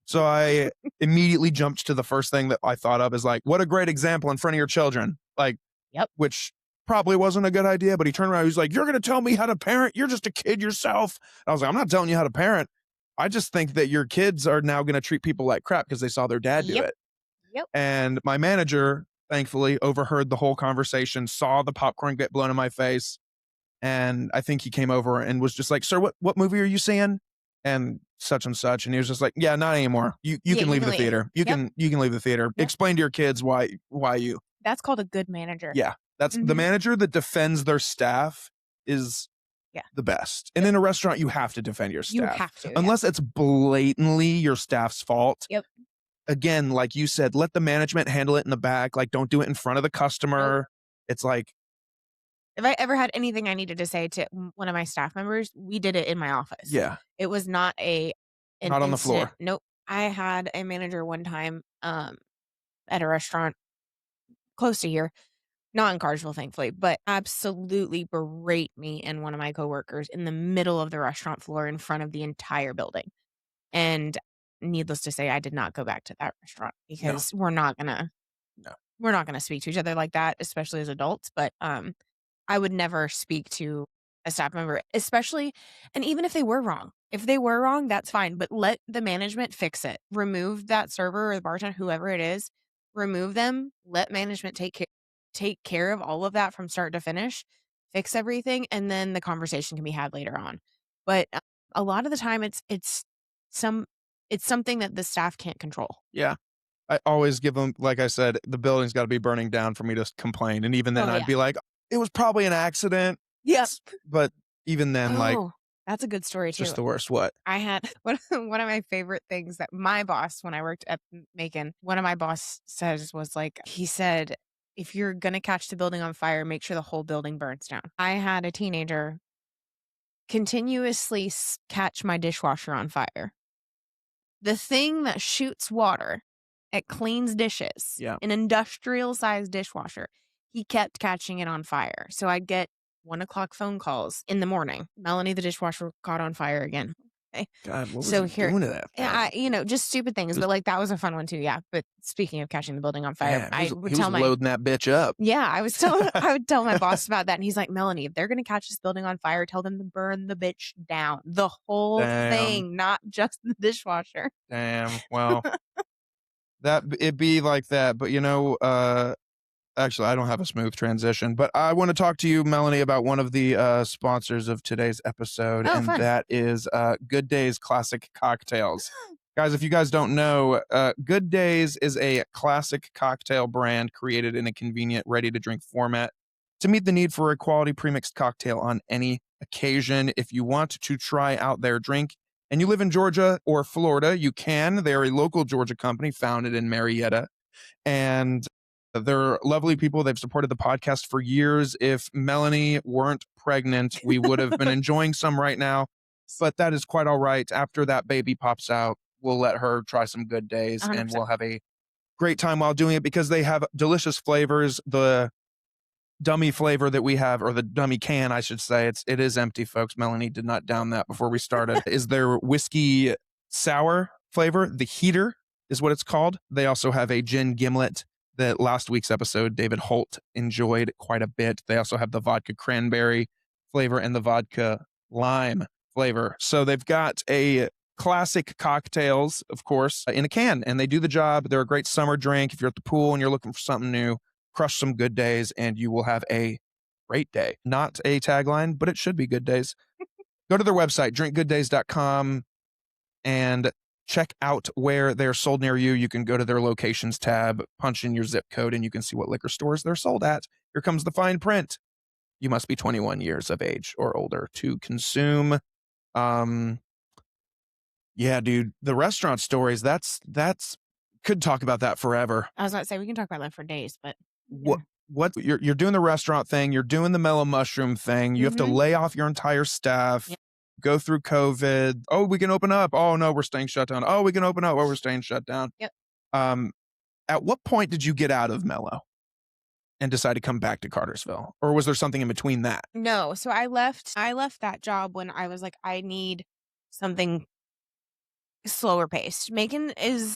So I immediately jumped to the first thing that I thought of is like, what a great example in front of your children. Like, which probably wasn't a good idea, but he turned around. He was like, you're going to tell me how to parent? You're just a kid yourself. I was like, I'm not telling you how to parent. I just think that your kids are now going to treat people like crap because they saw their dad do it. Yep. And my manager, thankfully, overheard the whole conversation, saw the popcorn get blown in my face. And I think he came over and was just like, sir, what movie are you seeing? And such. And he was just like, yeah, not anymore. You can leave the theater. You can leave the theater. Explain to your kids why you. That's called a good manager. Yeah. That's the manager that defends their staff is the best. And in a restaurant, you have to defend your staff. You have to. Unless it's blatantly your staff's fault. Yep. Again, like you said, let the management handle it in the back. Like, don't do it in front of the customer. Nope. It's like, if I ever had anything I needed to say to one of my staff members, we did it in my office. Yeah. It was not not on the floor. Nope. I had a manager one time at a restaurant close to here, not in Cartersville, thankfully, but absolutely berate me and one of my coworkers in the middle of the restaurant floor in front of the entire building. And needless to say, I did not go back to that restaurant because we're not gonna speak to each other like that, especially as adults. But I would never speak to a staff member, especially, and even if they were wrong. If they were wrong, that's fine, but let the management fix it. Remove that server or the bartender, whoever it is, remove them, let management take care of all of that from start to finish, fix everything, and then the conversation can be had later on. But a lot of the time it's something that the staff can't control. Yeah. I always give them, like I said, the building's got to be burning down for me to complain. And even then I'd be like, it was probably an accident. Yep. But even then, like, that's a good story too. Just the worst. What? I had one of my favorite things that my boss, when I worked at Macon, one of my boss says was like, he said, if you're going to catch the building on fire, make sure the whole building burns down. I had a teenager continuously catch my dishwasher on fire. The thing that shoots water, it cleans dishes, an industrial sized dishwasher. He kept catching it on fire. So I'd get 1:00 phone calls in the morning. Melanie, the dishwasher caught on fire again. Okay. God, what was he doing to that thing? Yeah, just stupid things, but like that was a fun one too. Yeah. But speaking of catching the building on fire, he was loading that bitch up. Yeah, I would tell my boss about that, and he's like, Melanie, if they're gonna catch this building on fire, tell them to burn the bitch down, the whole thing, not just the dishwasher. Damn. Well, it'd be like that, but actually, I don't have a smooth transition, but I want to talk to you, Melanie, about one of the sponsors of today's episode, and fun. That is Good Days Classic Cocktails. Guys, if you guys don't know, Good Days is a classic cocktail brand created in a convenient, ready-to-drink format to meet the need for a quality premixed cocktail on any occasion. If you want to try out their drink and you live in Georgia or Florida, you can. They're a local Georgia company founded in Marietta, and they're lovely people. They've supported the podcast for years. If Melanie weren't pregnant, we would have been enjoying some right now, but that is quite all right. After that baby pops out, we'll let her try some Good Days 100%. And we'll have a great time while doing it because they have delicious flavors. The dummy flavor that we have, or the dummy can, I should say, it is empty, folks. Melanie did not down that before we started, is their whiskey sour flavor. The Heater is what it's called. They also have a gin gimlet that last week's episode, David Holt enjoyed quite a bit. They also have the vodka cranberry flavor and the vodka lime flavor. So they've got a classic cocktails, of course, in a can, and they do the job. They're a great summer drink. If you're at the pool and you're looking for something new, crush some Good Days and you will have a great day. Not a tagline, but it should be Good Days. Go to their website, drinkgooddays.com, and check out where they're sold near you. You can go to their locations tab, punch in your zip code, and you can see what liquor stores they're sold at. Here comes the fine print. You must be 21 years of age or older to consume. Yeah, dude, the restaurant stories, that's could talk about that forever. I was about to say we can talk about that for days, but What yeah. what you're doing the restaurant thing, you're doing the Mellow Mushroom thing, you have to Mhm. lay off your entire staff, Yep. go through COVID. "Oh, we can open up. Oh, no, we're staying shut down. Oh, we can open up. Oh, we're staying shut down." Yep. Um, at what point did you get out of Mellow and decide to come back to Cartersville? Or was there something in between that? No, so I left that job when I was like, I need something slower paced. Macon is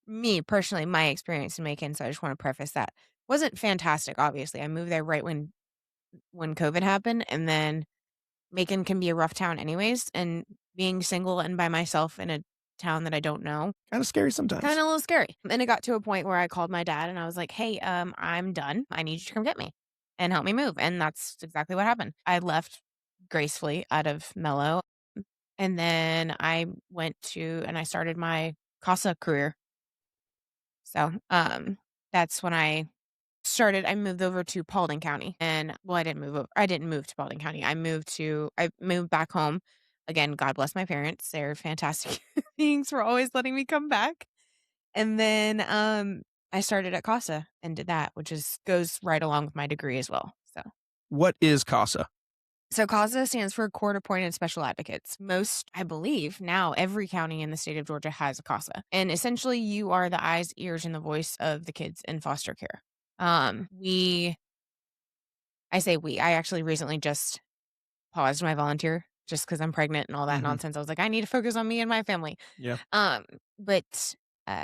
me personally, my experience in Macon, so I just want to preface that wasn't fantastic, obviously. I moved there right when COVID happened, and then Macon can be a rough town anyways, and being single and by myself in a town that I don't know, Kinda scary kind sometimes. of a little scary. And it got to a point where I called my dad and I was like, "Hey, I'm done. I need you to come get me and help me move." And that's exactly what happened. I left gracefully out of Mellow, and then I went to and I started my CASA career. So, that's when I moved over to Paulding County, and well, I didn't move to Paulding County. I moved back home. Again, God bless my parents. They're fantastic beings for always letting me come back. And then, I started at CASA and did that, which is goes right along with my degree as well. What is CASA? So CASA stands for Court Appointed Special Advocates. I believe now every county in the state of Georgia has a CASA. And essentially you are the eyes, ears, and the voice of the kids in foster care. We I say we. I actually recently just paused my volunteer just because I'm pregnant and all that Mhm. nonsense. I was like, I need to focus on me and my family. Yeah. But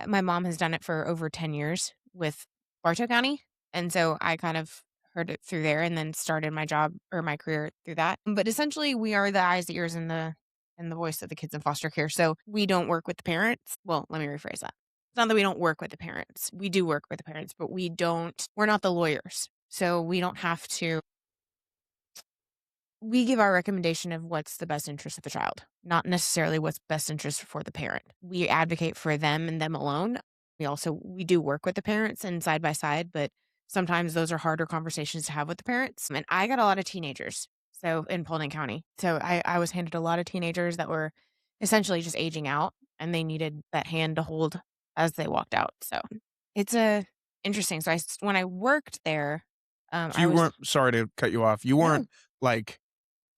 my mom has done it for over 10 years with Bartow County. And so I kind of heard it through there and then started my job or my career through that. But essentially we are the eyes, the ears, and the voice of the kids in foster care. So we don't work with the parents. Well, let me rephrase that. It's not that we don't work with the parents. We do work with the parents, but we're not the lawyers. So we don't have to we give our recommendation of what's the best interest of the child, not necessarily what's best interest for the parent. We advocate for them and them alone. We do work with the parents and side by side, but sometimes those are harder conversations to have with the parents. And I got a lot of teenagers, so in Paulding County. So I was handed a lot of teenagers that were essentially just aging out and they needed that hand to hold as they walked out. So it's a interesting. When I worked there, So I you was weren't sorry to cut you off. You weren't, no. like,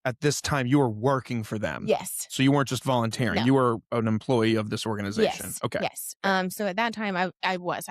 at this time, you were working for them. Yes. So you weren't just volunteering, No. you were an employee of this organization. Yes, Okay. yes. Okay. So at that time, I was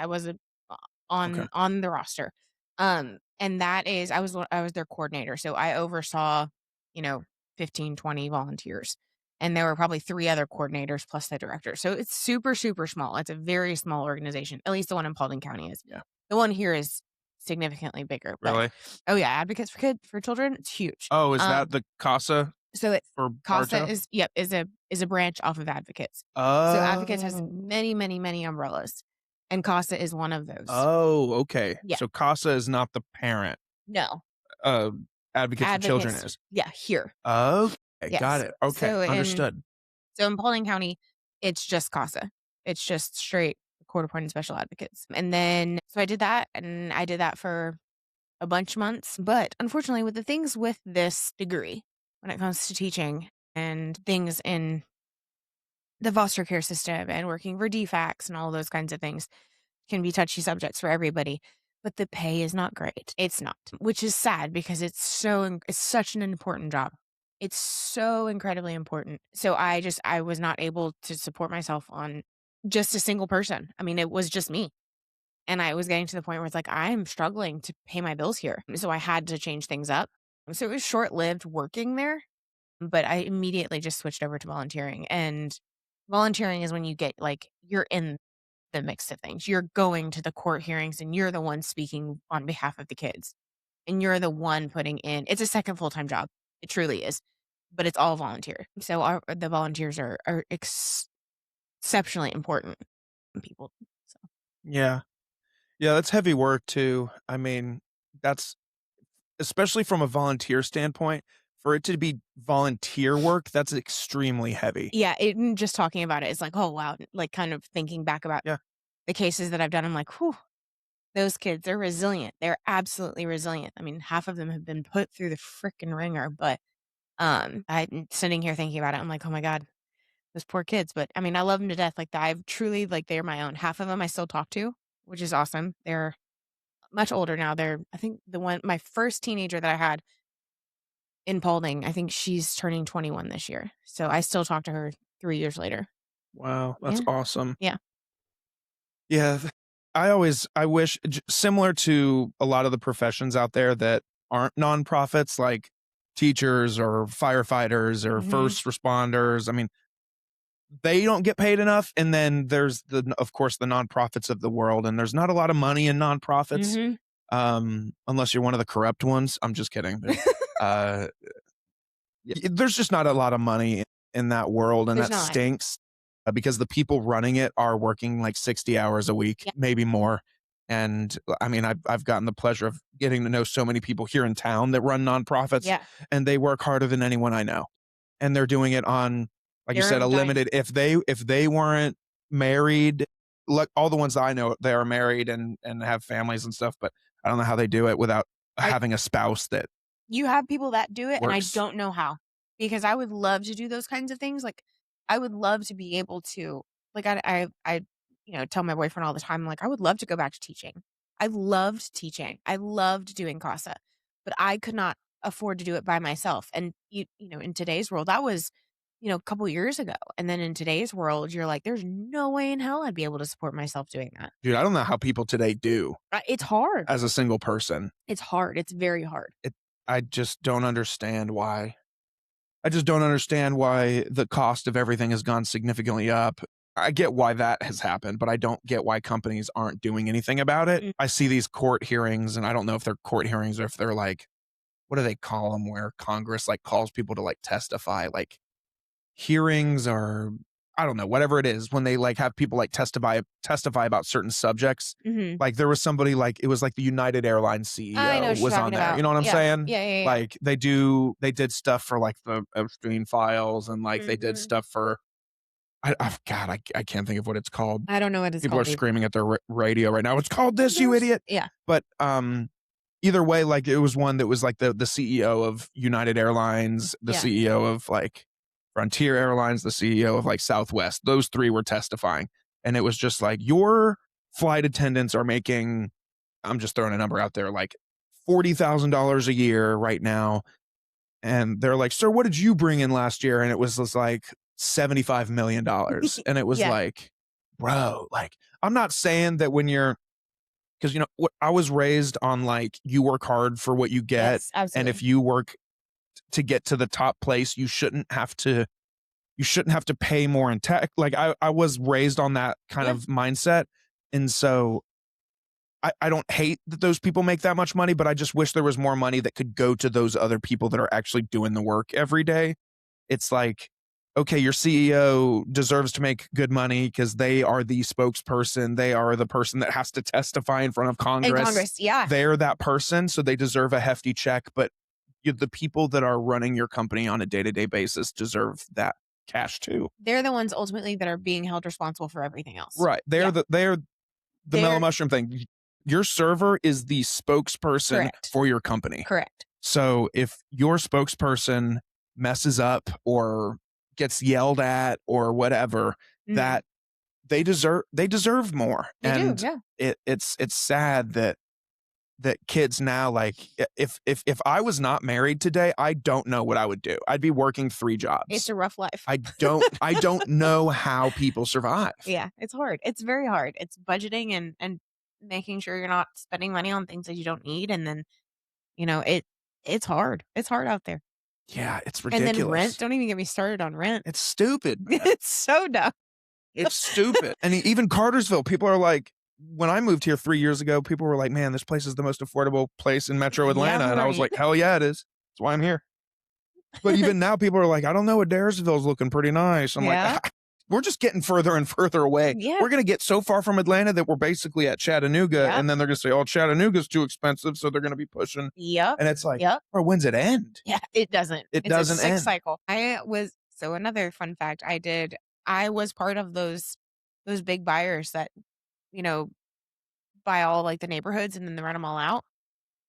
Okay. on the roster, and that is I was their coordinator. So I oversaw, you know, 15, 20 volunteers, and there were probably three other coordinators plus the director. So it's super, super small. It's a very small organization. At least the one in Paulding County is. Yeah. The one here is significantly bigger. But Really? oh yeah, advocates for children, it's huge. Oh, is Um, that the CASA so it for CASA Bartow? is yep is a branch off of advocates. So Advocates has Oh. many, many, many umbrellas, and CASA is one of those. Oh, okay. Yeah. So CASA is not the parent, No. uh, Advocates for Children Advocates is. yeah, here. Okay, got Yes. it. Okay, understood. So in Paulding County, it's just CASA. It's just straight court appointed special advocates. And then so I did that, and I did that for a bunch of months. But unfortunately, with the things with this degree, when it comes to teaching and things in the foster care system and working for DFACs and all those kinds of things can be touchy subjects for everybody, but the pay is not great. It's not, which is sad because it's such an important job. It's so incredibly important. So I was not able to support myself on just a single person. I mean, it was just me. And I was getting to the point where it's like, I'm struggling to pay my bills here. So I had to change things up. So it was short lived working there, but I immediately just switched over to volunteering. And volunteering is when you get like, you're in the mix of things. You're going to the court hearings and you're the one speaking on behalf of the kids. And you're the one putting in it's a second full-time job. It truly is. But it's all volunteer. So the volunteers are exceptionally important people. So Yeah. Yeah, that's heavy work too. I mean, that's especially from a volunteer standpoint, for it to be volunteer work, that's extremely heavy. yeah, just talking about it is like, oh wow, like kind of thinking back about Yeah. the cases that I've done. I'm like, whew, those kids, they're resilient. They're absolutely resilient. I mean, half of them have been put through the freaking ringer, but I'm sitting here thinking about it. I'm like, oh my God, those poor kids, but, I mean, I love them to death, like, I've truly like, they're my own. Half of them I still talk to, which is awesome. They're much older now. They're I think my first teenager that I had in Paulding, I think she's turning 21 this year, so I still talk to her 3 years later. Wow, that's Yeah, awesome. yeah. Yeah, I wish similar to a lot of the professions out there that aren't nonprofits, like teachers or firefighters or Mhm, first responders. I mean, they don't get paid enough, and then there's of course, the nonprofits of the world, and there's not a lot of money in nonprofits, mhm. unless you're one of the corrupt ones. I'm just kidding. Uh, there's just not a lot of money in that world, and There's that not. stinks, because the people running it are working like 60 hours a week, Yeah, maybe more. And I mean, I've gotten the pleasure of getting to know so many people here in town that run nonprofits, yeah. and they work harder than anyone I know. And they're doing it on, like you Their said, a own dime. limited. If they weren't married, like all the ones I know, they are married and have families and stuff. But I don't know how they do it without I having a spouse that You have people that do it, and I works. don't know how, because I would love to do those kinds of things, like, I would love to be able to like, tell my boyfriend all the time, like, I would love to go back to teaching. I loved teaching. I loved doing CASA, but I could not afford to do it by myself, and in today's world, that was, a couple years ago, and then in today's world, you're like, "There's no way in hell I'd be able to support myself doing that." Dude, I don't know how people today do It's hard. as a single person. It's hard. It's very hard. It I just don't understand why. I just don't understand why the cost of everything has gone significantly up. I get why that has happened, but I don't get why companies aren't doing anything about it. Mm, I see these court hearings, and I don't know if they're court hearings or if they're like, what do they call them, where Congress, like, calls people to, like, testify, like, hearings or I don't know, whatever it is, when they, like, have people, like, testify about certain subjects. mhm. Like, there was somebody, like, it was like the United Airlines I know CEO what you're was on talking there, you about. know what I'm Yeah. saying? Yeah, yeah, yeah. Like, they did stuff for, like, the Epstein files, and, like, they did Mhm. stuff for God, I can't think of what it's called. I don't know what it's People are called either. screaming at their radio right now, "It's called Called this, you this? idiot!" Yeah. But, either way, like, it was one that was, like, the CEO of United Airlines, the Yeah. CEO of, like, Frontier Airlines, the CEO of, like, Southwest. Those 3 were testifying, and it was just like, "Your flight attendants are making" I'm just throwing a number out there, like, $40,000 a year right now, and they're like, "Sir, what did you bring in last year?" And it was just like $75 million, and it was Yeah. like, "Bro, like, I'm not saying that when you're 'cause, I was raised on, like, you work hard for what you get, Yes, and if absolutely. you work to get to the top place, you shouldn't have to pay more in tech. Like, I was raised on that kind Yeah. of mindset, and so I don't hate that those people make that much money, but I just wish there was more money that could go to those other people that are actually doing the work every day. It's like, okay, your CEO deserves to make good money because they are the spokesperson. They are the person that has to testify in front of In Congress. Congress, yeah. They're that person, so they deserve a hefty check. But the people that are running your company on a day-to-day basis deserve that cash too. They're the ones ultimately that are being held responsible for everything else. Right. Yeah. They're the Mellow They're Mushroom thing. Your server is the spokesperson correct. for your company. Correct. So if your spokesperson messes up or gets yelled at or whatever, Mhm. that they deserve more. They do, And yeah. it's sad that kids now, like, if I was not married today, I don't know what I would do. I'd be working 3 It's jobs. a rough life. I don't know how people survive. Yeah, it's hard. It's very hard. It's budgeting and making sure you're not spending money on things that you don't need, and then, it's hard. It's hard out there. Yeah, it's And then rent, ridiculous. don't even get me started on rent. It's stupid, man. It's so dumb. It's stupid. And even Cartersville, people are like, when I moved here 3 years ago, people were like, "Man, this place is the most affordable place in Metro Yeah, Atlanta." And I was right. like, "Hell yeah, it is. That's why I'm here." But even now, people are like, "I don't know, Adairsville's looking pretty nice." I'm like, Yeah. we're just getting further and further away. Yeah. We're gonna get so far from Atlanta that we're basically at Chattanooga, Yep. and then they're gonna say, "Oh, Chattanooga's too expensive," so they're gonna be pushing. Yep. And it's like, Yep. bro, when's it end? Yeah, it doesn't. It It's a doesn't sick end. cycle. Another fun fact I was part of those big buyers that, you know, buy all, like, the neighborhoods and then they rent them all out.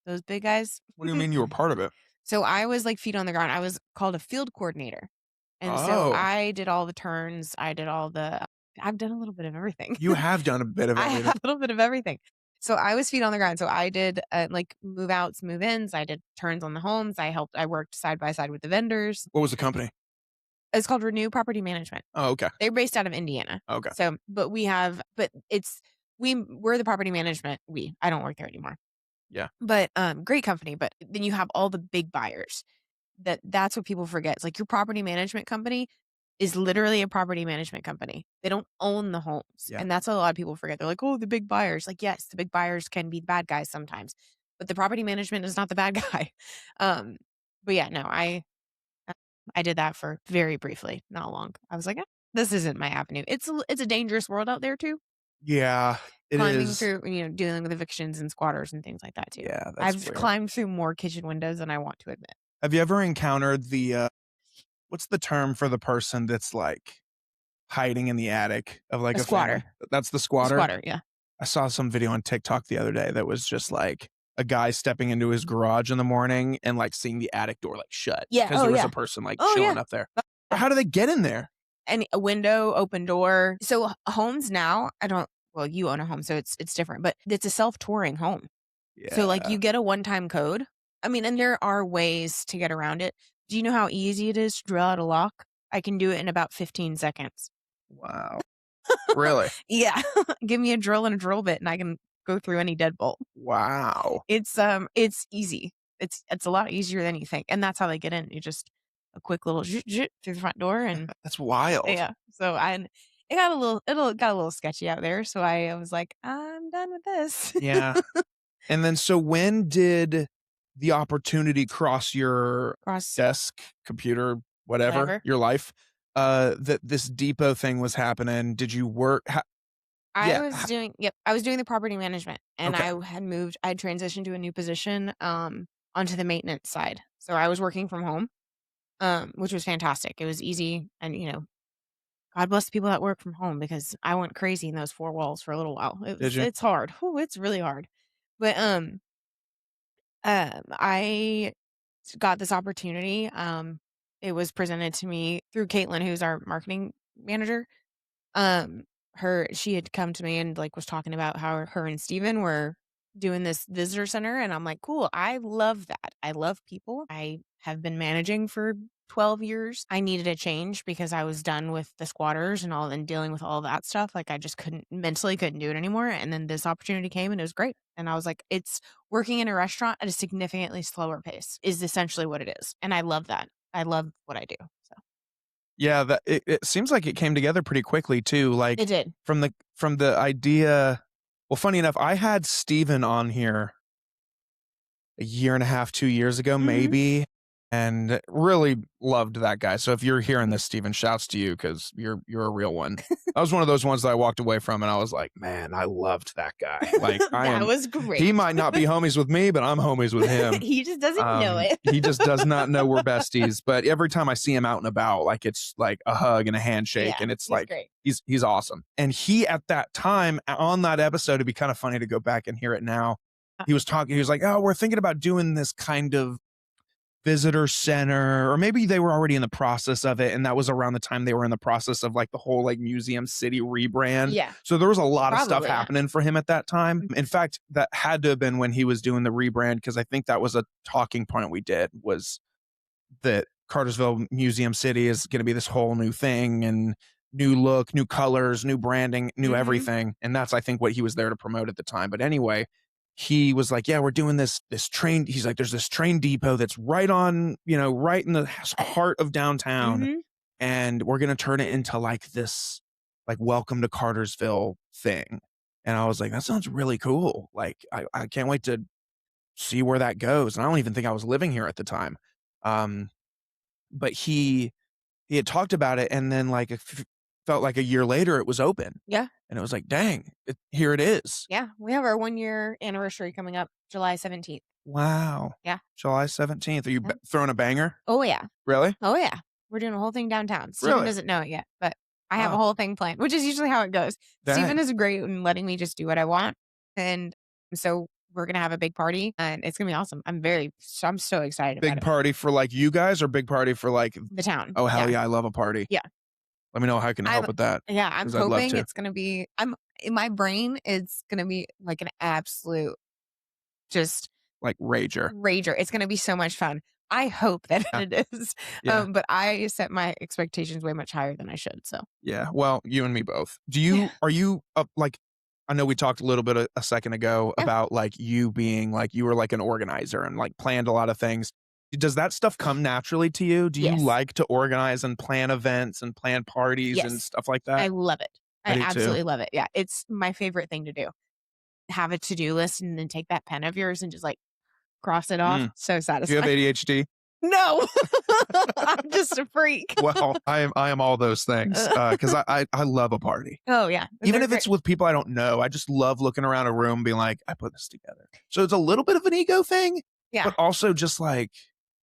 Those big guys. What do you mean you were part of it? So I was, like, feet on the ground. I was called a field coordinator. And so Oh, I did all the turns. I've done a little bit of everything. you have done a bit of I everything. have a little bit of everything. So I was feet on the ground. So I did like move outs, move ins. I did turns on the homes. I worked side by side with the vendors. What was the company? It's called Renew Property Management. Oh, okay. They're based out of Indiana. Okay. So, but we're the property management. I don't work there anymore. Yeah. But great company. But then you have all the big buyers. That's what people forget. It's like your property management company is literally a property management company. They don't own the homes. Yeah. And that's what a lot of people forget. They're like, oh, the big buyers. Like, yes, the big buyers can be the bad guys sometimes, but the property management is not the bad guy. But yeah, no, I did that for very briefly, not long. I was like, this isn't my avenue. It's a dangerous world out there too. Yeah, it Climbing is. through, dealing with evictions and squatters and things like that too. Yeah, that's I've weird. climbed through more kitchen windows than I want to admit. Have you ever encountered what's the term for the person that's like hiding in the attic of like A a squatter. family? That's the squatter? Squatter, yeah. I saw some video on TikTok the other day that was just like a guy stepping into his garage in the morning and like seeing the attic door like shut. Yeah. Because Oh, there was yeah. a person like Oh, chilling yeah. up there. Oh, But how do they get in there? And a window, open door. So homes now, you own a home, so it's different, but it's a self-touring home. Yeah. So like you get a one-time code. I mean, and there are ways to get around it. Do you know how easy it is to drill out a lock? I can do it in about 15 seconds. Wow. Really? Yeah. Give me a drill and a drill bit and I can go through any deadbolt. Wow. It's easy. It's a lot easier than you think. And that's how they get in. You just a quick little zhoot, zhoot through the front door and That's wild. yeah. So it got a little sketchy out there. So I was like, I'm done with this. Yeah. And then so when did the opportunity cross your desk, computer, whatever. Your life, that this depot thing was happening? Did you work? I was doing the property management and Okay. I had transitioned to a new position onto the maintenance side. So I was working from home, which was fantastic. It was easy and God bless the people that work from home because I went crazy in those four walls for a little while. Did you? It's hard. Ooh, it's really hard. But I got this opportunity. It was presented to me through Caitlin, who's our marketing manager. She had come to me and like was talking about how her and Steven were doing this visitor center, and I'm like, cool. I love that. I love people. I have been managing for 12 years. I needed a change because I was done with the squatters and dealing with all that stuff. Like I just couldn't do it anymore. And then this opportunity came and it was great. And I was like, it's working in a restaurant at a significantly slower pace is essentially what it is. And I love that. I love what I do. So Yeah, it seems like it came together pretty quickly too. Like it did. From the idea. Well, funny enough, I had Steven on here a year and a half, 2 years ago, maybe, and really loved that guy. So if you're hearing this, Steven, shouts to you because you're a real one. I was one of those ones that I walked away from and I was like, man, I loved that guy. Like that was great. He might not be homies with me, but I'm homies with him. He just doesn't know it. He just does not know we're besties. But every time I see him out and about, like it's like a hug and a handshake, and it's like great. he's awesome. And he at that time on that episode, it'd be kind of funny to go back and hear it now. He was like, oh, we're thinking about doing this kind of visitor center, or maybe they were already in the process of it, and that was around the time they were in the process of like the whole like Museum City rebrand. Yeah. So there was a lot of stuff happening for him at that time. In fact, that had to have been when he was doing the rebrand, because I think that was a talking point we did, was that Cartersville Museum City is going to be this whole new thing and new look, new colors, new branding, new everything. And that's, I think, what he was there to promote at the time. But anyway, he was like, yeah, we're doing this train. He's like, there's this train depot that's right on, right in the heart of downtown. And we're going to turn it into like this, like welcome to Cartersville thing. And I was like, that sounds really cool. Like, I can't wait to see where that goes. And I don't even think I was living here at the time. But he had talked about it. And then like, felt like a year later it was open. Yeah. And it was like, dang, here it is. Yeah. We have our 1-year anniversary coming up July 17th. Wow. Yeah. July 17th. Are you throwing a banger? Oh, yeah. Really? Oh, yeah. We're doing a whole thing downtown. Steven doesn't know it yet, but I have a whole thing planned, which is usually how it goes. Dang. Steven is great in letting me just do what I want. And so we're gonna have a big party, and it's gonna be awesome. I'm so excited about Big it. party for like you guys or big party for like, The town. oh, hell Yeah. yeah, I love a party. Yeah. Let me know how I can I'm help with that yeah, I'm because I'd love hoping to. it's gonna be I'm in my brain, it's gonna be like an absolute just Like rager. rager. It's gonna be so much fun. I hope that Yeah. it is. Yeah. But I set my expectations way much higher than I should. So Yeah. Well, you and me both. yeah. Are you like, I know we talked a little bit a second ago Yeah. about like you being like, you were like an organizer and like planned a lot of things. Does that stuff come naturally to you? Do you Yes. like to organize and plan events and plan parties and Yes. stuff like I that? love it. I I do too. absolutely love it. Yeah. It's my favorite thing to do. Have a to-do list and then take that pen of yours and just like cross it off. Mm. So Do you have satisfying. ADHD? No. I'm just a freak. Well, I am all those things because I love a party. Oh yeah. Even They're if it's great. with people I don't know, I just love looking around a room being like, I put this together. So it's a little bit of an ego thing, Yeah. but also just like,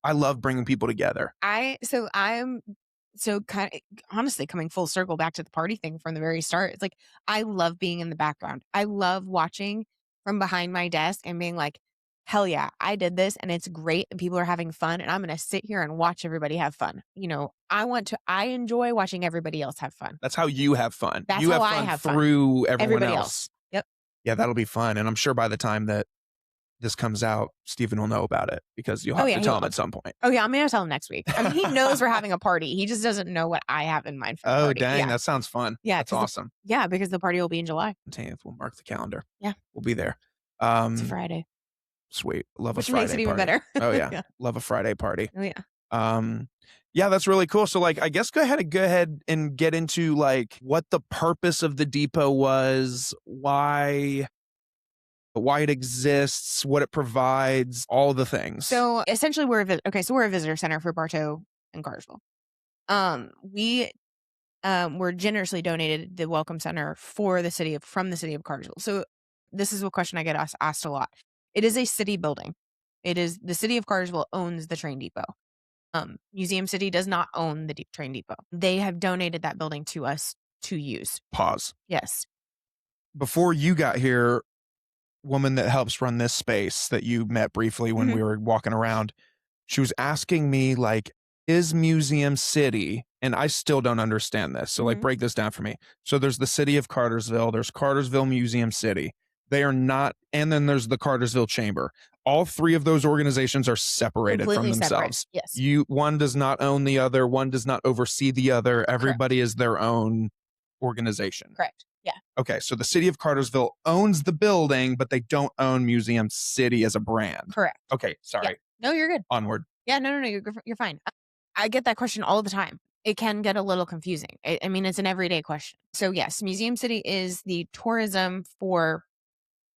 I love bringing people together. I'm so kind of honestly coming full circle back to the party thing from the very start. It's like I love being in the background. I love watching from behind my desk and being like, hell yeah, I did this and it's great and people are having fun and I'm going to sit here and watch everybody have fun. I enjoy watching everybody else have fun. That's how you have fun. That's You how have I fun have fun. through everyone Everybody else. else. Yep. Yeah, that'll be fun. And I'm sure by the time that this comes out, Stephen will know about it because you'll have to tell him at some point. Oh yeah, I'm gonna tell him next week. I mean, he knows we're having a party. He just doesn't know what I have in mind for the Oh, party. dang. Yeah. That sounds fun. Yeah, That's awesome. Yeah, because the party will be in July. 10th, we'll mark the calendar. Yeah. We'll be there. It's a Friday. Sweet. Love Which a Friday makes it even party. better. Oh, yeah. Yeah. Love a Friday party. Oh yeah. Yeah, that's really cool. So like I guess go ahead and get into like what the purpose of the depot was, why it exists, what it provides, all the things. So essentially we're a visitor center for Bartow and Cartersville. We were generously donated the welcome center from the city of Cartersville. So this is a question I get asked a lot. It is a city building. The city of Cartersville owns the train depot. Museum City does not own the train depot. They have donated that building to us to use. Pause. Yes. Before you got here, woman that helps run this space that you met briefly when we were walking around, she was asking me like, is Museum City, and I still don't understand this. So like break this down for me. So there's the city of Cartersville, there's Cartersville Museum City. They are not, and then there's the Cartersville Chamber. All three of those organizations are separated Completely from themselves. Separate. Yes. One does not own the other, one does not oversee the other. Everybody is their own organization. Correct. Yeah. Okay, so the city of Cartersville owns the building, but they don't own Museum City as a brand. Correct. Okay, sorry. Yeah. No, you're good. Onward. Yeah, no, you're fine. I get that question all the time. It can get a little confusing. I mean, it's an everyday question. So yes, Museum City is the tourism for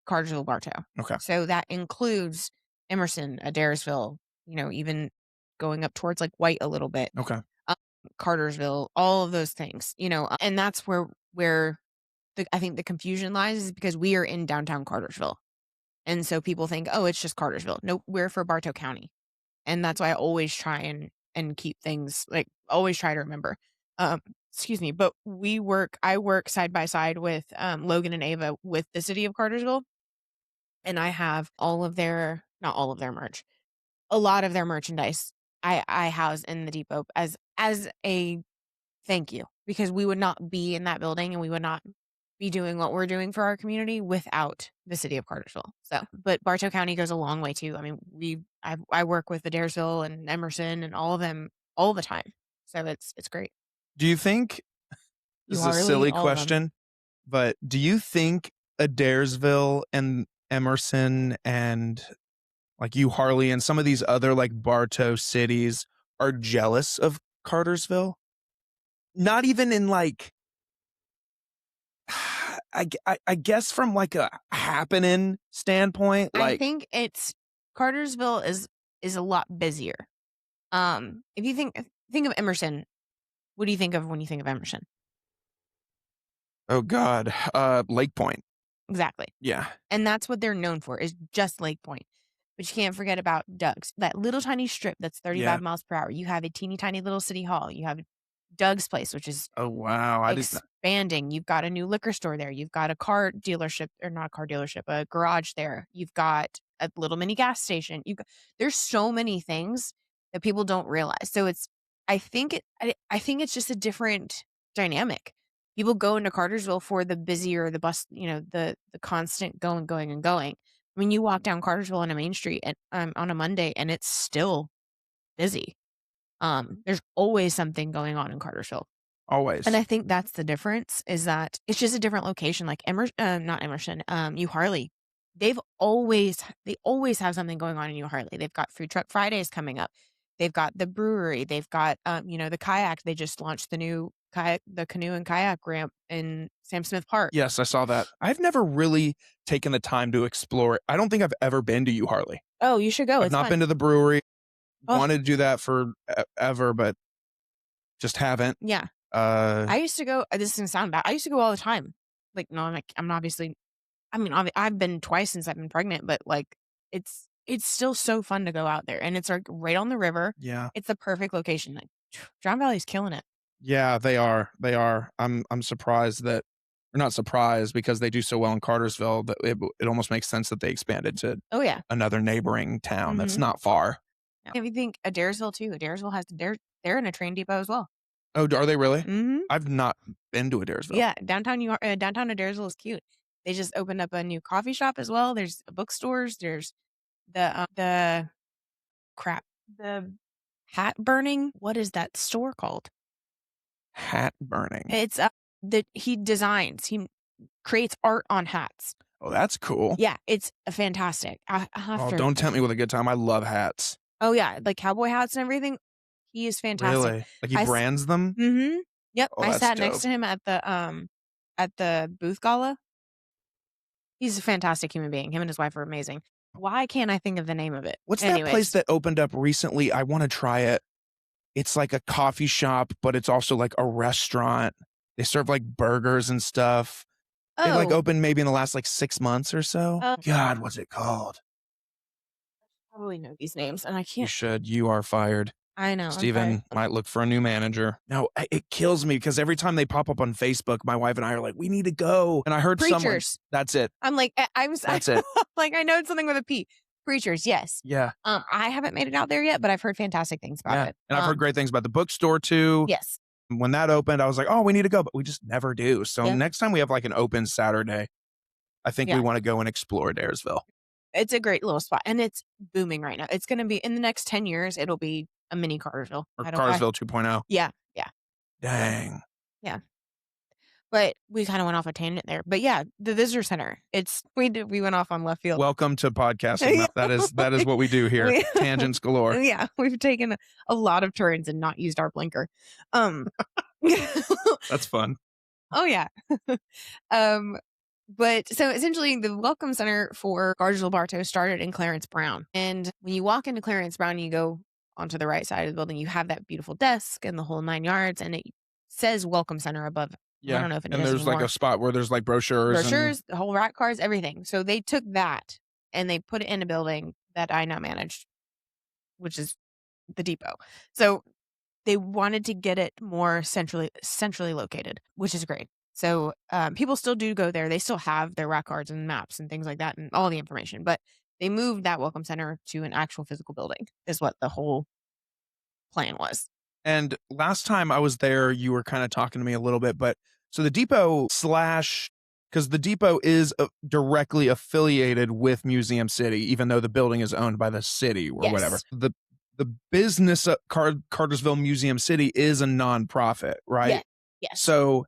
Cartersville, Bartow. Okay. So that includes Emerson, Adairsville, even going up towards like White a little bit. Okay. Cartersville, all of those things, and that's where I think the confusion lies is because we are in downtown Cartersville. And so people think, oh, it's just Cartersville. No, we're for Bartow County. And that's why I always try and keep things like always try to remember. Excuse me, but I work side by side with Logan and Ava with the city of Cartersville. And I have not all of their merch, a lot of their merchandise I house in the depot as a thank you, because we would not be in that building and we would not be doing what we're doing for our community without the city of Cartersville. So, but Bartow County goes a long way too. I mean, I work with Adairsville and Emerson and all of them all the time. So it's great. Do you think, this is a silly question, but do you think Adairsville and Emerson and like you, Harley, and some of these other like Bartow cities are jealous of Cartersville? Not even in like, I guess from like a happening standpoint. Like, I think Cartersville is a lot busier. If you think of Emerson, what do you think of when you think of Emerson? oh God, Lake Point. Exactly. Yeah. And that's what they're known for, is just Lake Point. But you can't forget about Doug's, that little tiny strip that's 35 miles per hour. You have a teeny tiny little city hall. You have Doug's Place, which is Oh, wow. I didn't. expanding. You've got a new liquor store there. You've got a car dealership, or not a car dealership, a garage there. You've got a little mini gas station. There's so many things that people don't realize. So I think it's just a different dynamic. People go into Cartersville for the busier, the bus, the constant going, going, and going. I mean, you walk down Cartersville on a main street on a Monday, and it's still busy. There's always something going on in Cartersville. Always. And I think that's the difference, is that it's just a different location. Like not Emerson, New Harley. They always have something going on in New Harley. They've got Food Truck Fridays coming up. They've got the brewery. They've got the kayak. They just launched the new the canoe and kayak ramp in Sam Smith Park. Yes, I saw that. I've never really taken the time to explore it. I don't think I've ever been to U Harley. Oh, you should go. I've It's not fun. been to the brewery. Oh. Wanted to do that for ever, but just haven't. Yeah. I used to go. This is gonna sound bad. I used to go all the time. Like, no, I'm obviously. I mean, I've been twice since I've been pregnant, but like, it's still so fun to go out there, and it's like right on the river. Yeah, it's the perfect location. Like, John Valley's killing it. Yeah, they are. They are. I'm surprised that, or not surprised, because they do so well in Cartersville that it almost makes sense that they expanded to Oh yeah, another neighboring town that's Mhm. not far. If you think Adairsville too, Adairsville has they're in a train depot as well. Oh, are they really? Mm-hmm. I've not been to Adairsville. Yeah, downtown Adairsville is cute. They just opened up a new coffee shop as well. There's bookstores. There's the crap, the hat burning. What is that store called? Hat burning. It's he creates art on hats. Oh, that's cool. Yeah, it's fantastic. I'll have Oh, to. don't tempt me with a good time. I love hats. Oh yeah, like cowboy hats and everything. He is fantastic. Really? Like he brands them? Mm-hmm. Yep. Oh, I that's sat dope. next to him at the booth gala. He's a fantastic human being. Him and his wife are amazing. Why can't I think of the name of it? What's that place that opened up recently? I want to try it. It's like a coffee shop, but it's also like a restaurant. They serve like burgers and stuff. They like opened maybe in the last like 6 months or so. God, what's it called? I probably know these names, and I You can't. should. You are fired. I know. Steven might look for a new manager. No, it kills me because every time they pop up on Facebook, my wife and I are like, we need to go. And I heard someone. Preachers. That's it. I'm like, That's it. Like, I know it's something with a P. Preachers, yes. Yeah. I haven't made it out there yet, but I've heard fantastic things about it. And I've heard great things about the bookstore too. Yes. When that opened, I was like, oh, we need to go, but we just never do. So next time we have like an open Saturday, I think we want to go and explore Adairsville. It's a great little spot, and it's booming right now. It's going to be, in the next 10 years, it'll be a mini Cartersville. Or Cartersville 2.0. Yeah. Dang. Yeah. But we kind of went off a tangent there. But yeah, the visitor center. We went off on left field. Welcome to podcasting. That is what we do here. Tangents galore. Yeah, we've taken a lot of turns and not used our blinker. That's fun. Oh yeah. But so essentially the welcome center for Cartersville Bartow started in Clarence Brown. And when you walk into Clarence Brown, you go onto the right side of the building, you have that beautiful desk and the whole 9 yards, and it says welcome center above. Yeah. I don't know if it and does there's anymore. like a spot where there's like brochures, the whole rat cards, everything. So they took that and they put it in a building that I now manage, which is the depot. So they wanted to get it more centrally located, which is great. So people still do go there. They still have their rat cards and maps and things like that and all the information. But they moved that welcome center to an actual physical building is what the whole plan was. And last time I was there, you were kind of talking to me a little bit, but so the depot / because the depot is directly affiliated with Museum City, even though the building is owned by the city or whatever. The business of Cartersville Museum City is a nonprofit, right? Yeah. Yes. So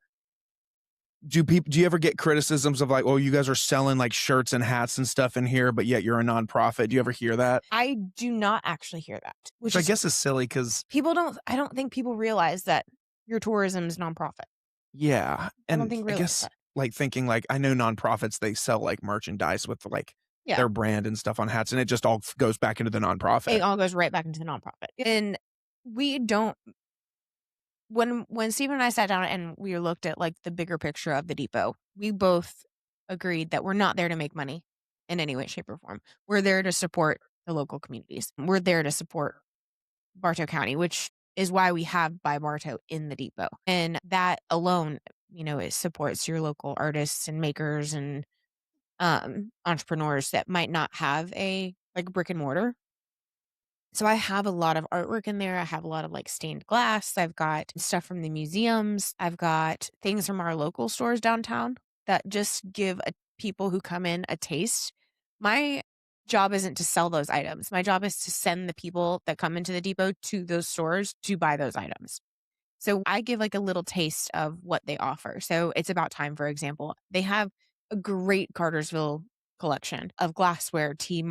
do you ever get criticisms of like, oh, you guys are selling like shirts and hats and stuff in here, but yet you're a nonprofit? Do you ever hear that? I do not actually hear that. Which I guess is silly because I don't think people realize that your tourism is nonprofit. Yeah. I don't think I guess like thinking like, I know nonprofits, they sell like merchandise with like their brand and stuff on hats, and it just all goes back into the nonprofit. It all goes right back into the nonprofit. And we don't, when Stephen and I sat down and we looked at like the bigger picture of the depot, we both agreed that we're not there to make money in any way, shape, or form. We're there to support the local communities. We're there to support Bartow County, which is why we have By Bartow in the depot. And that alone, it supports your local artists and makers and entrepreneurs that might not have a like brick and mortar. So I have a lot of artwork in there. I have a lot of like stained glass. I've got stuff from the museums. I've got things from our local stores downtown that just give people who come in a taste. My job isn't to sell those items. My job is to send the people that come into the depot to those stores to buy those items. So I give like a little taste of what they offer. So It's About Time, for example. They have a great Cartersville collection of glassware, tea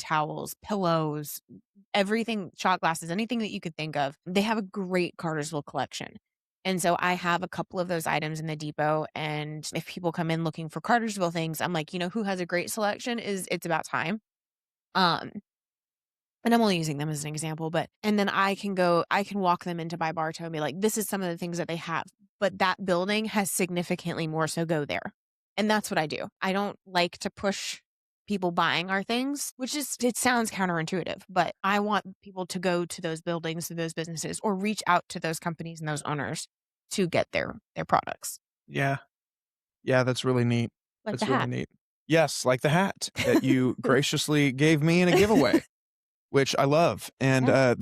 towels, pillows, everything, shot glasses, anything that you could think of. They have a great Cartersville collection. And so I have a couple of those items in the depot. And if people come in looking for Cartersville things, I'm like, who has a great selection is It's About Time. Um, and I'm only using them as an example, and then I can walk them into By Bartow and be like, this is some of the things that they have. But that building has significantly more, so go there. And that's what I do. I don't like to push people buying our things, it sounds counterintuitive, but I want people to go to those buildings, to those businesses, or reach out to those companies and those owners to get their products. Yeah. Yeah, that's really neat. Like That's the really hat. neat. Yes, like the hat that you graciously gave me in a giveaway, which I love. And Yeah.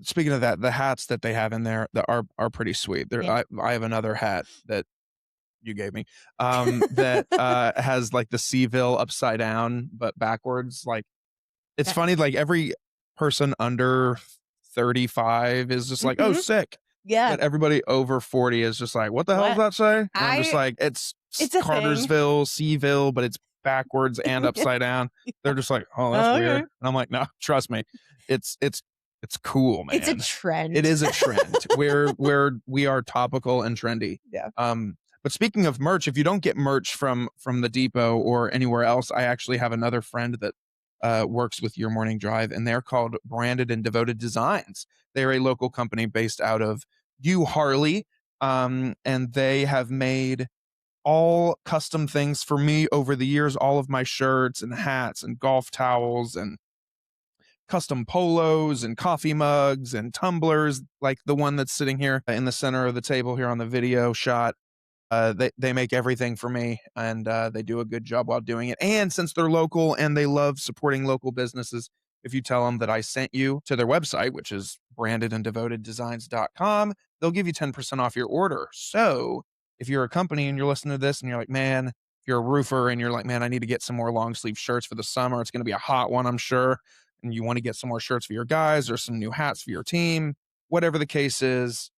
speaking of that, the hats that they have in there that are pretty sweet. Yeah. I have another hat that you gave me that has like the Seville upside down but backwards. Like it's That funny. Like every person under 35 is just like, oh, Mhm. sick. Yeah. But everybody over 40 is just like, what the hell does What? that say? And I'm just like, it's It's a thing. Cartersville, Seville, but it's backwards and upside down. They're just like, oh, that's weird. Okay. And I'm like, no, trust me. It's cool, man. It's a trend. It is a trend where we are topical and trendy. Yeah. But speaking of merch, if you don't get merch from the depot or anywhere else, I actually have another friend that works with Your Morning Drive, and they're called Branded and Devoted Designs. They're a local company based out of Harley, and they have made all custom things for me over the years, all of my shirts and hats and golf towels and custom polos and coffee mugs and tumblers, like the one that's sitting here in the center of the table here on the video shot. They make everything for me, and they do a good job while doing it. And since they're local and they love supporting local businesses, if you tell them that I sent you to their website, which is brandedanddevoteddesigns.com, they'll give you 10% off your order. So if you're a company and you're listening to this and you're like, man, if you're a roofer and you're like, man, I need to get some more long sleeve shirts for the summer. It's going to be a hot one, I'm sure. And you want to get some more shirts for your guys or some new hats for your team, whatever the case is,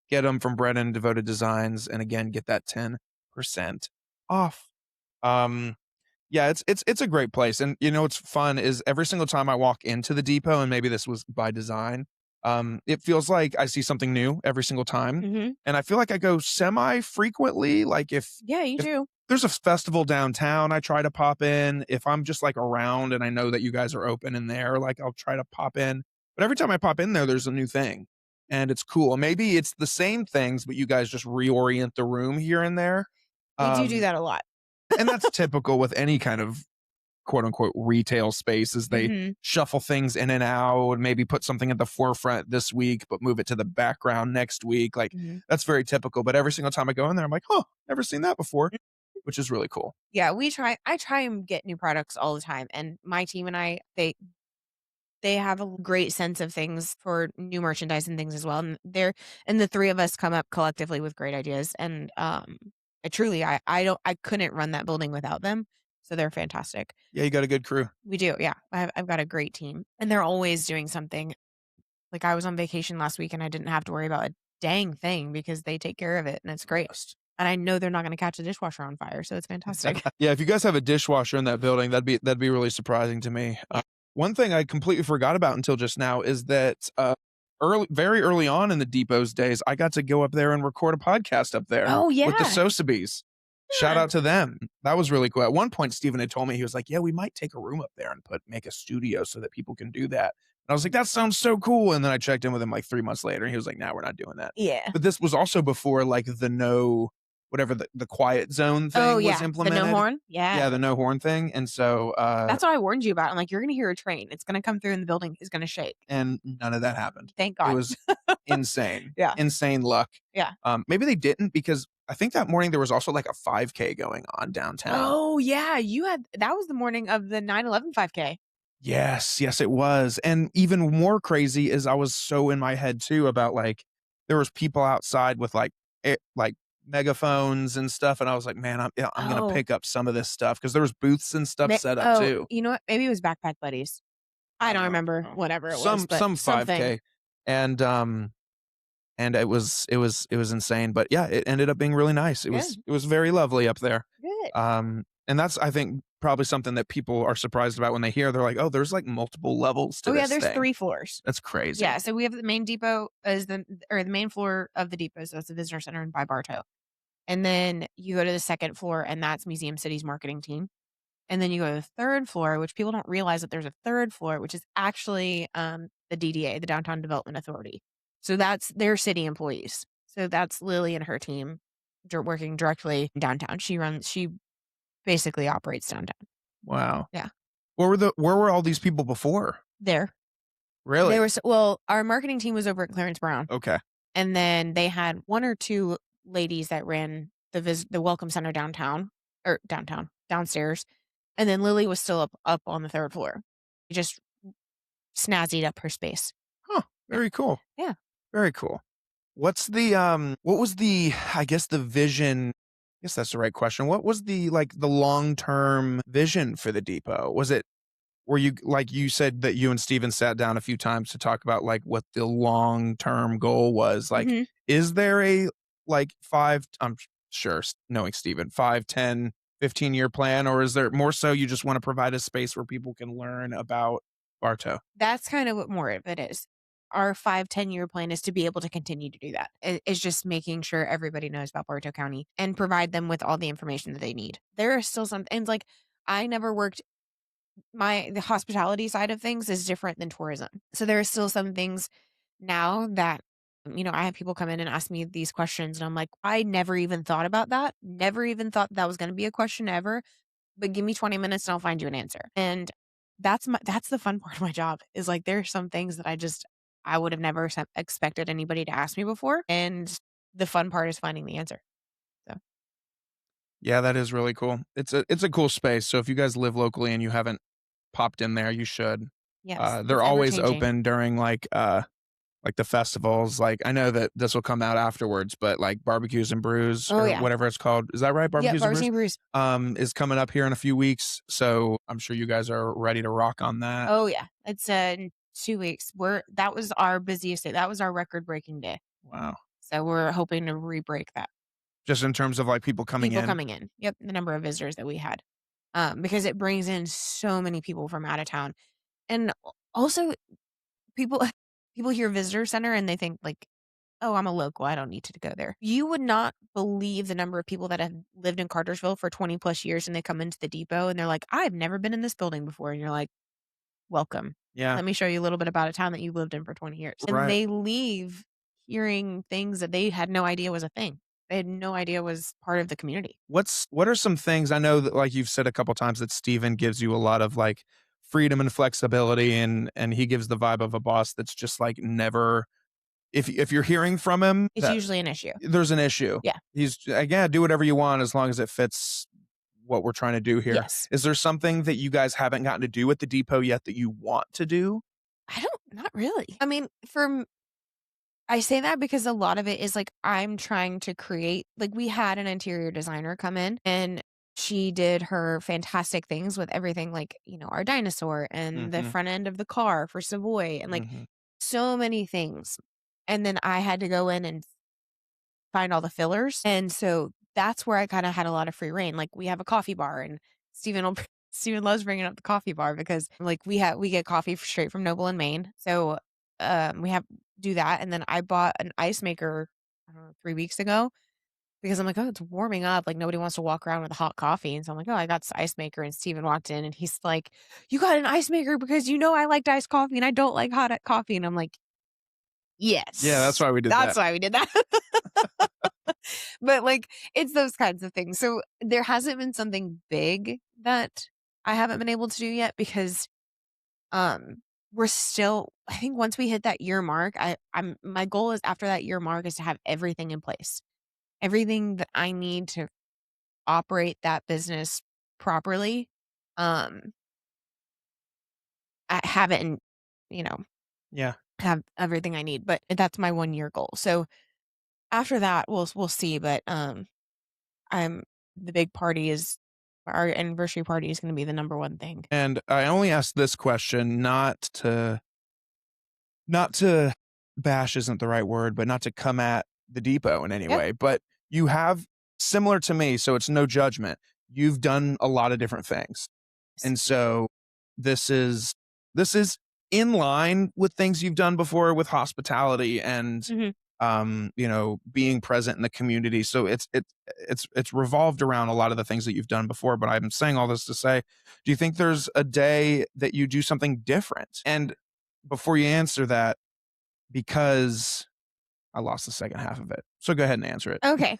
get them from Branded and Devoted Designs, and again, get that 10% off. Yeah, it's a great place, and what's fun is every single time I walk into the depot, and maybe this was by design, it feels like I see something new every single time, Mhm. and I feel like I go semi frequently. Like Yeah, you if do. there's a festival downtown, I try to pop in. If I'm just like around and I know that you guys are open in there, like I'll try to pop in. But every time I pop in there, there's a new thing. And it's cool. Maybe it's the same things, but you guys just reorient the room here and there. We do Um, that a lot. and that's typical with any kind of quote unquote retail space is they Mhm. shuffle things in and out and maybe put something at the forefront this week, but move it to the background next week. Like Mhm. that's very typical. But every single time I go in there, I'm like, oh, never seen that before, which is really cool. Yeah, I try and get new products all the time, and my team and they have a great sense of things for new merchandise and things as well, and the 3 of us come up collectively with great ideas, and, I couldn't run that building without them, so they're fantastic. Yeah, you got a good crew. We do, yeah. I've got a great team, and they're always doing something. Like, I was on vacation last week, and I didn't have to worry about a dang thing because they take care of it, and it's great. And I know they're not gonna catch the dishwasher on fire, so it's fantastic. Yeah, if you guys have a dishwasher in that building, that'd be really surprising to me. Yeah. One thing I completely forgot about until just now is that very early on in the depot's days, I got to go up there and record a podcast up there Oh, with the yeah. Sosabees. Shout Yeah. out to them. That was really cool. At one point, Steven had told me, he was like, yeah, we might take a room up there and make a studio so that people can do that. And I was like, that sounds so cool. And then I checked in with him like 3 months later, and he was like, nah, we're not doing that. Yeah. But this was also before like whatever the quiet zone thing Oh, was yeah. The implemented. no horn? Yeah, Yeah. the no horn thing. And so That's what I warned you about. I'm like, "You're gonna hear a train. It's gonna come through and the building is gonna shake." and none of that happened. Thank It God. was insane. Yeah. Insane luck. Yeah. Maybe they didn't because I think that morning there was also like a 5K going on downtown. Oh, yeah. That was the morning of the 9/11 5K. Yes, it was. And even more crazy is I was so in my head too about like there was people outside with like megaphones and stuff, and I was like, man, I'm gonna Oh, pick up some of this stuff because there was booths and stuff set up too. you know what? Maybe it was Backpack Buddies. I don't remember Oh. whatever it was, but Some something. 5K, and it was insane. But yeah, it ended up being really nice. Good. It was very lovely up there. Good. And that's I think probably something that people are surprised about when they hear. They're like, oh, there's like multiple levels to Oh, yeah, this there's thing. 3 floors. That's crazy. Yeah, so we have the main depot as the main floor of the depot, so that's the visitor center by Bartow. And then you go to the 2nd floor, and that's Museum City's marketing team. And then you go to the 3rd floor, which people don't realize that there's a 3rd floor, which is actually, the DDA, the Downtown Development Authority. So that's their city employees. So that's Lily and her team working directly downtown. She basically operates downtown. Wow. Yeah. Where were all these people before? There. Really? Our marketing team was over at Clarence Brown. Okay. And then they had 1 or 2 ladies that ran the welcome center downstairs. And then Lily was still up on the 3rd floor. Just snazzied up her space. Huh. Very cool. Yeah. Very cool. What was the I guess the vision? I guess that's the right question. What was the long-term vision for the depot? Were you like you said that you and Steven sat down a few times to talk about like what the long-term goal was? Like, Mhm. is there a like I'm sure knowing Steven, 5, 10, 15-year plan, or is there more so you just want to provide a space where people can learn about Bartow? That's kind of what more of it is. Our 5-10 year plan is to be able to continue to do that. It's just making sure everybody knows about Bartow County and provide them with all the information that they need. There are still some things like I never worked the hospitality side of things is different than tourism. So there are still some things now that, I have people come in and ask me these questions and I'm like, I never even thought about that. Never even thought that was going to be a question ever, but give me 20 minutes and I'll find you an answer. And that's the fun part of my job is like, there are some things that I would have never expected anybody to ask me before. And the fun part is finding the answer. So Yeah, that is really cool. It's a cool space. So if you guys live locally and you haven't popped in there, you should. yes, it's They're ever always changing. open during like the festivals. Like I know that this will come out afterwards, but like barbecues and brews Oh or yeah. whatever it's called. Is that right? Yeah. Barbecues and brews? Varsity Brews. Is coming up here in a few weeks. So I'm sure you guys are ready to rock on that. Oh yeah. It's in 2 weeks. That was our busiest day. That was our record breaking day. Wow. So we're hoping to re-break that. Just in terms of like people coming People in. coming in. Yep, the number of visitors that we had. Because it brings in so many people from out of town. And also people people hear visitor center and they think like, "Oh, I'm a local. I don't need to go there." You would not believe the number of people that have lived in Cartersville for 20 plus years and they come into the depot and they're like, "I've never been in this building before." And you're like, "Welcome. Yeah. Let me show you a little bit about a town that you lived in for 20 years." And Right. they leave hearing things that they had no idea was a thing. They had no idea was part of the community. What are some things I know that like you've said a couple times that Steven gives you a lot of like freedom and flexibility and he gives the vibe of a boss that's just like never if you're hearing from him It's usually an issue. there's an issue. Yeah. He's again, do whatever you want as long as it fits what we're trying to do here. Yes. Is there something that you guys haven't gotten to do at the depot yet that you want to do? Not really. I mean, I say that because a lot of it is like I'm trying to create, like we had an interior designer come in and she did her fantastic things with everything like, our dinosaur and the Mhm. front end of the car for Savoy and like Mhm. so many things. And then I had to go in and find all the fillers. And so that's where I kind of had a lot of free reign. Like we have a coffee bar and Steven will Steven loves bringing up the coffee bar because like we get coffee straight from Noble in Maine. So we have do that. And then I bought an ice maker, I don't know, 3 weeks ago because I'm like, oh, it's warming up. Like nobody wants to walk around with a hot coffee. And so I'm like, oh, I got this ice maker. And Steven walked in and he's like, you got an ice maker because I liked iced coffee and I don't like hot coffee. And I'm like, yes. Yeah, that's why we did That's that. why we did that. But like it's those kinds of things. So there hasn't been something big that I haven't been able to do yet because we're still, I think once we hit that year mark, I'm my goal is after that year mark is to have everything in place. Everything that I need to operate that business properly. Um, I have it, and you know, Yeah. have everything I need, but that's my 1-year goal. So after that, we'll see, but, I'm the big party is our anniversary party is gonna be the number one thing. And I only asked this question not to bash isn't the right word, but not to come at the depot in any Yeah. way, but you have similar to me, so it's no judgment. You've done a lot of different things. S And so this is in line with things you've done before with hospitality and Mhm. being present in the community. So it's revolved around a lot of the things that you've done before, but I'm saying all this to say, do you think there's a day that you do something different? And before you answer that, because I lost the second half of it. So go ahead and answer it. Okay.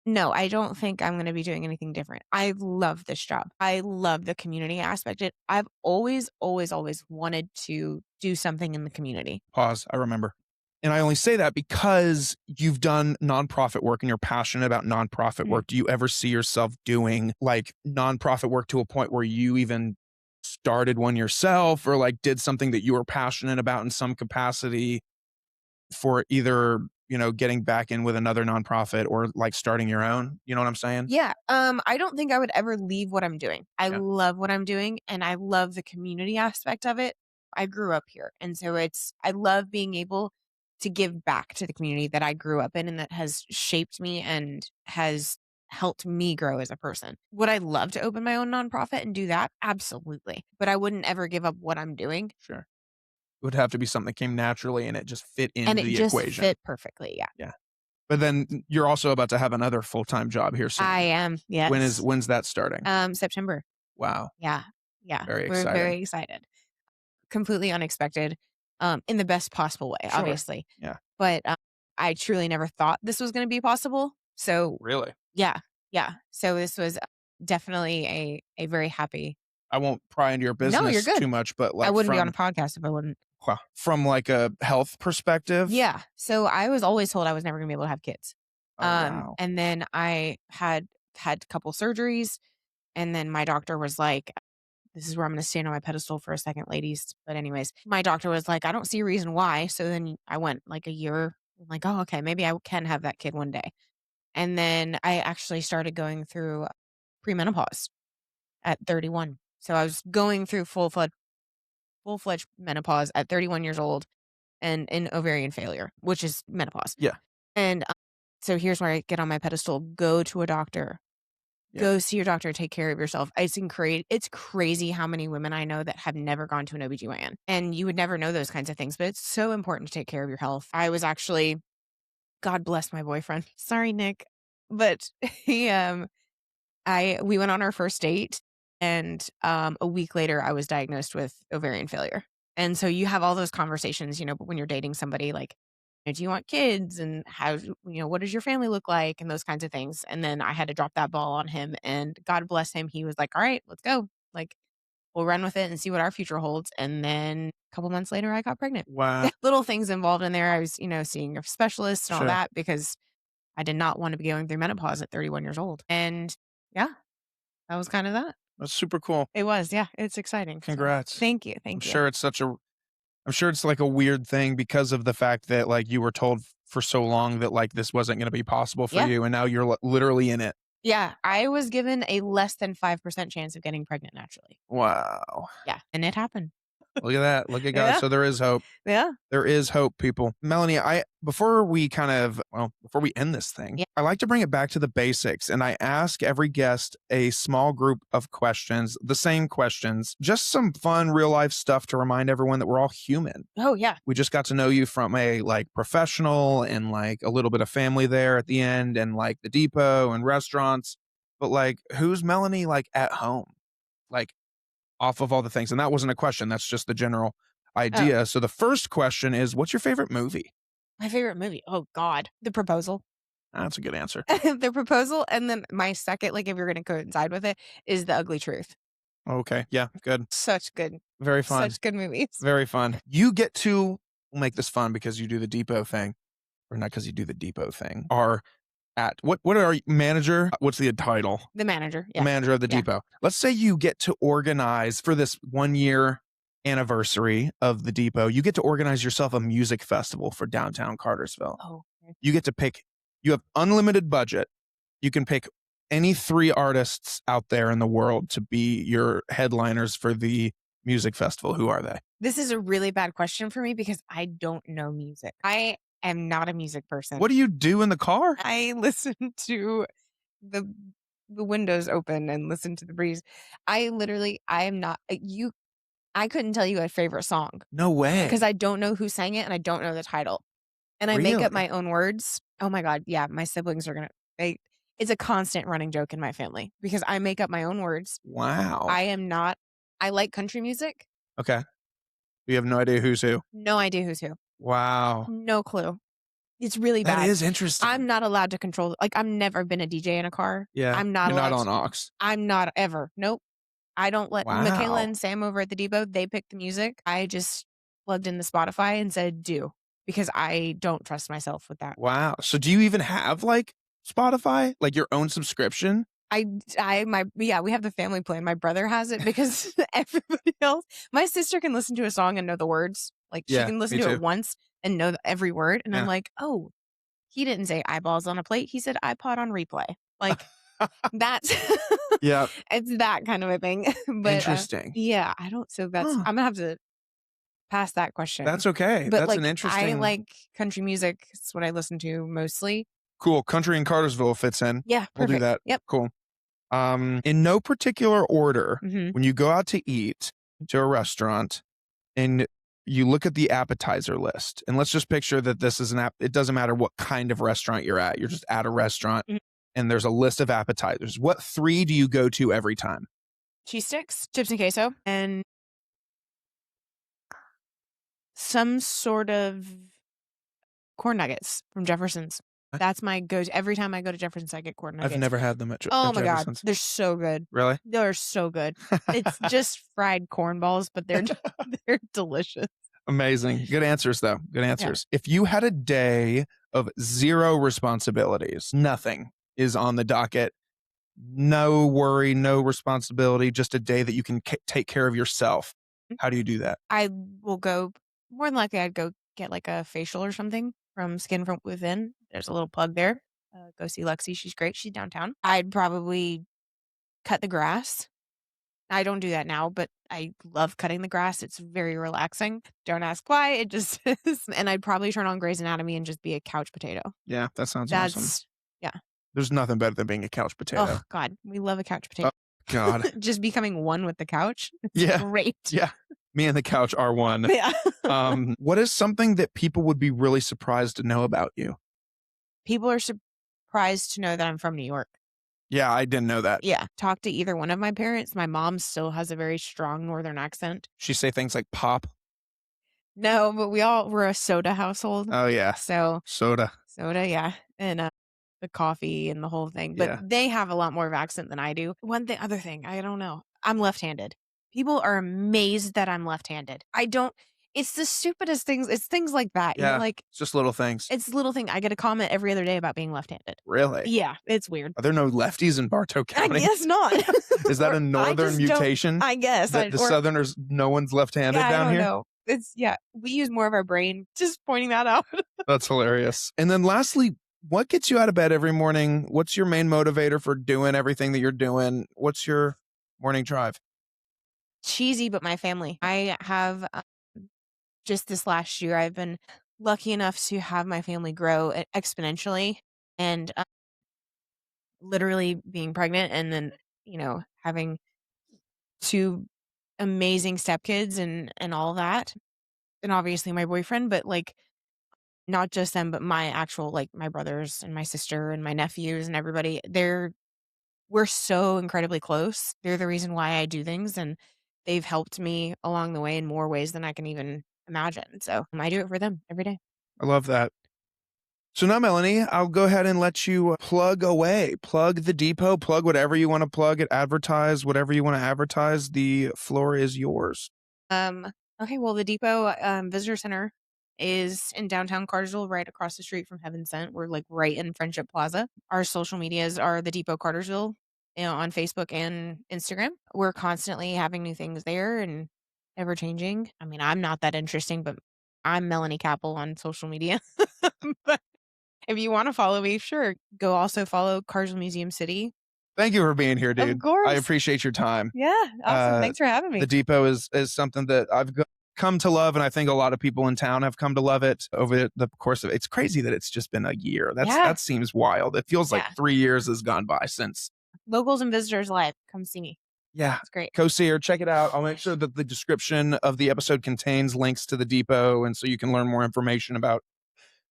No, I don't think I'm gonna be doing anything different. I love this job. I love the community aspect. I've always, always, always wanted to do something in the community. Pause. I remember. And I only say that because you've done nonprofit work and you're passionate about nonprofit Mhm. work. Do you ever see yourself doing like nonprofit work to a point where you even started one yourself or like did something that you were passionate about in some capacity for either, getting back in with another nonprofit or like starting your own? You know what I'm saying? Yeah, I don't think I would ever leave what I'm doing. I Yeah. love what I'm doing, and I love the community aspect of it. I grew up here, and so I love being able to give back to the community that I grew up in and that has shaped me and has helped me grow as a person. Would I love to open my own nonprofit and do that? Absolutely. But I wouldn't ever give up what I'm doing, Sure. It would have to be something that came naturally and it just fit and into it the just equation. fit perfectly. Yeah. Yeah. But then you're also about to have another full-time job here I soon. am. Yes. When's that starting? September. Wow. Yeah. Yeah. Very We're exciting. very excited. Completely unexpected, in the best possible way, Sure. obviously. Yeah. But, I truly never thought this was gonna be possible. So, Really? yeah, yeah. So this was definitely a very happy. I won't pry into your No, you're business too good. much, but I like wouldn't be on a from podcast if I wouldn't. like a health perspective? Yeah. So I was always told I was never gonna be able to have kids. Oh, wow. And then I had a couple surgeries, and then my doctor was like, this is where I'm gonna stand on my pedestal for a second, ladies. But anyways, my doctor was like, "I don't see a reason why." So then I went like a year, I'm like, "Oh, okay, maybe I can have that kid one day." And then I actually started going through premenopause at 31. So I was going through full-fledged menopause at 31 years old and in ovarian failure, which is menopause. Yeah. And so here's where I get on my pedestal. Go to a doctor. Yeah. Go see your doctor, take care of yourself. It's crazy how many women I know that have never gone to an OBGYN. And you would never know those kinds of things, but it's so important to take care of your health. I was actually, God bless my boyfriend. Sorry, Nick. But he we went on our first date, and a week later I was diagnosed with ovarian failure. And so you have all those conversations, but when you're dating somebody, like, do you want kids, and what does your family look like, and those kinds of things. And then I had to drop that ball on him, and God bless him, he was like, all right, let's go. Like, we'll run with it and see what our future holds. And then a couple months later I got pregnant. Wow. Little things involved in there. I was, seeing a specialist and all Sure. that because I did not want to be going through menopause at 31 years old. And yeah, that was kind of that. That's super cool. It was, yeah, it's exciting. So, Congrats. thank you, I'm thank you. sure it's I'm sure it's like a weird thing because of the fact that like you were told for so long that like this wasn't going to be possible for Yeah. you and now you're literally in it. Yeah, I was given a less than 5% chance of getting pregnant naturally. Wow. Yeah, and it happened. Look at that. Look at God. Yeah, So there is hope. yeah, There is hope, people. Melanie, before we before we end this thing, yeah. I like to bring it back to the basics and I ask every guest a small group of questions, the same questions, just some fun real life stuff to remind everyone that we're all human. Oh, yeah. We just got to know you from a like professional and like a little bit of family there at the end and like the depot and restaurants. But like, who's Melanie like at home? Like off of all the things. And that wasn't a question. That's just the general Oh, idea. So the first question is, what's your favorite movie? my favorite movie. Oh, God. The Proposal. That's a good answer. The Proposal, and then my second, like, if you're gonna coincide with it, is The Ugly Truth. Okay. Yeah. Good. Such good, Very fun. such good movies. Very fun. You get to we'll make this fun because you do the depot thing, or not because you do the depot thing. Are at what are you, manager? What's the title? The manager. The Yeah. manager of the Yeah. depot. Let's say you get to organize for this 1 year anniversary of the depot. You get to organize yourself a music festival for downtown Cartersville. Oh, okay. You get to pick. You have unlimited budget. You can pick any 3 artists out there in the world to be your headliners for the music festival. Who are they? This is a really bad question for me because I don't know music. I am not a music person. What do you do in the car? I listen to the windows open and listen to the breeze. I am not you. I couldn't tell you a favorite song No way. because I don't know who sang it and I don't know the title. And I make up Really? my own words. Oh my God. Yeah. My siblings are going to, it's a constant running joke in my family because I make up my own words. Wow. I like country music. Okay. You have no idea who's who. No idea who's who. Wow. No clue. It's really bad. That is interesting. I'm not allowed to control. Like I've never been a DJ in a car. Yeah. I'm not You're allowed not on to. aux. I'm not ever. Nope. I don't let Wow. Michaela and Sam over at the depot. They pick the music. I just plugged in the Spotify and said do because I don't trust myself with that. Wow. So do you even have like Spotify, like your own subscription? We have the family plan. My brother has it because everybody else, my sister can listen to a song and know the words. Like she Yeah, can listen me to too. it once and know every word. And I'm Yeah. like, oh, he didn't say eyeballs on a plate. He said iPod on replay. Like that's, Yeah. it's that kind of a thing. But Interesting. yeah, I don't. So that's, Huh. I'm gonna have to pass that question. That's okay. But That's like, an interesting. I like country music. It's what I listen to mostly. Cool. Country in Cartersville fits in. Yeah, We'll perfect. do that. Yep. Cool. In no particular order, Mhm. when you go out to eat to a restaurant and you look at the appetizer list, and let's just picture that this is it doesn't matter what kind of restaurant you're at. You're just at a restaurant Mhm. and there's a list of appetizers. What 3 do you go to every time? Cheese sticks, chips and queso, and some sort of corn nuggets from Jefferson's. Huh? That's my go-to. Every time I go to Jefferson's, I get corn nuggets. I've never had them at Oh my God, Jefferson's. they're so good. Really? They're so good. It's just fried corn balls, but they're delicious. Amazing. Good answers, though. Good answers. If you had a day of 0 responsibilities, nothing is on the docket, no worry, no responsibility, just a day that you can take care of yourself. How do you do that? I will go, more than likely, I'd go get like a facial or something from Skin From Within. There's a little plug there. Go see Lexi. She's great. She's downtown. I'd probably cut the grass. I don't do that now, but I love cutting the grass. It's very relaxing. Don't ask why. It just is. And I'd probably turn on Grey's Anatomy and just be a couch potato. Yeah, that sounds awesome. That's, yeah. There's nothing better than being a couch potato. Oh, God. We love a couch potato. God. Just becoming one with the couch. It's Yeah. great. Yeah. Me and the couch are one. Yeah. What is something that people would be really surprised to know about you? People are surprised to know that I'm from New York. Yeah, I didn't know that. Yeah. Talk to either one of my parents. My mom still has a very strong Northern accent. She say things like pop. No, but we're a soda household. Oh, yeah. So Soda. yeah. And the coffee and the whole thing. But Yeah. they have a lot more of accent than I do. Other thing, I don't know. I'm left-handed. People are amazed that I'm left-handed. It's the stupidest things. It's things like that. Yeah. You know, like It's just little things. it's little thing. I get a comment every other day about being left-handed. Really? Yeah, it's weird. Are there no lefties in Bartow I County? guess not. Is that Or a I northern just don't- mutation? I guess. That the Southerners, no one's left-handed I down don't here? know. We use more of our brain. Just pointing that out. That's hilarious. And then lastly, what gets you out of bed every morning? What's your main motivator for doing everything that you're doing? What's your morning drive? Cheesy, but my family. I have just this last year, I've been lucky enough to have my family grow exponentially, and literally being pregnant, and then having 2 amazing stepkids and all that, and obviously my boyfriend, but like not just them, but my actual like my brothers and my sister and my nephews and everybody. We're so incredibly close. They're the reason why I do things, and they've helped me along the way in more ways than I can even imagine. So I do it for them every day. I love that. So now, Melanie, I'll go ahead and let you plug away. Plug the depot, plug whatever you want to plug it, advertise whatever you want to advertise. The floor is yours. Um, okay, well, the Depot Visitor Center is in downtown Cartersville, right across the street from Heaven Sent. We're like right in Friendship Plaza. Our social medias are the Depot Cartersville, on Facebook and Instagram. We're constantly having new things there and ever changing. I mean, I'm not that interesting, but I'm Melanie Kappel on social media. But if you want to follow me, sure. Go also follow Cartersville Museum City. Thank you for being here, Of dude. I course. appreciate your time. Yeah, awesome. Thanks for having The me. depot is something that come to love, and I think a lot of people in town have come to love it over the course of. It's crazy that it's just been a year. Yeah. That seems wild. It feels like Yeah. 3 years has gone by since. Locals and visitors alike, come see me. Yeah, It's great. go see her. Check it out. I'll make sure that the description of the episode contains links to the depot, and so you can learn more information about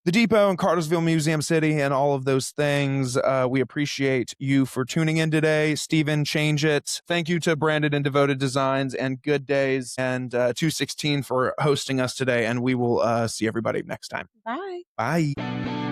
the depot and Cartersville Museum City and all of those things. We appreciate you for tuning in today. Steven, change it. Thank you to Branded and Devoted Designs and Good Days and 216 for hosting us today. And we will see everybody next time. Bye. Bye.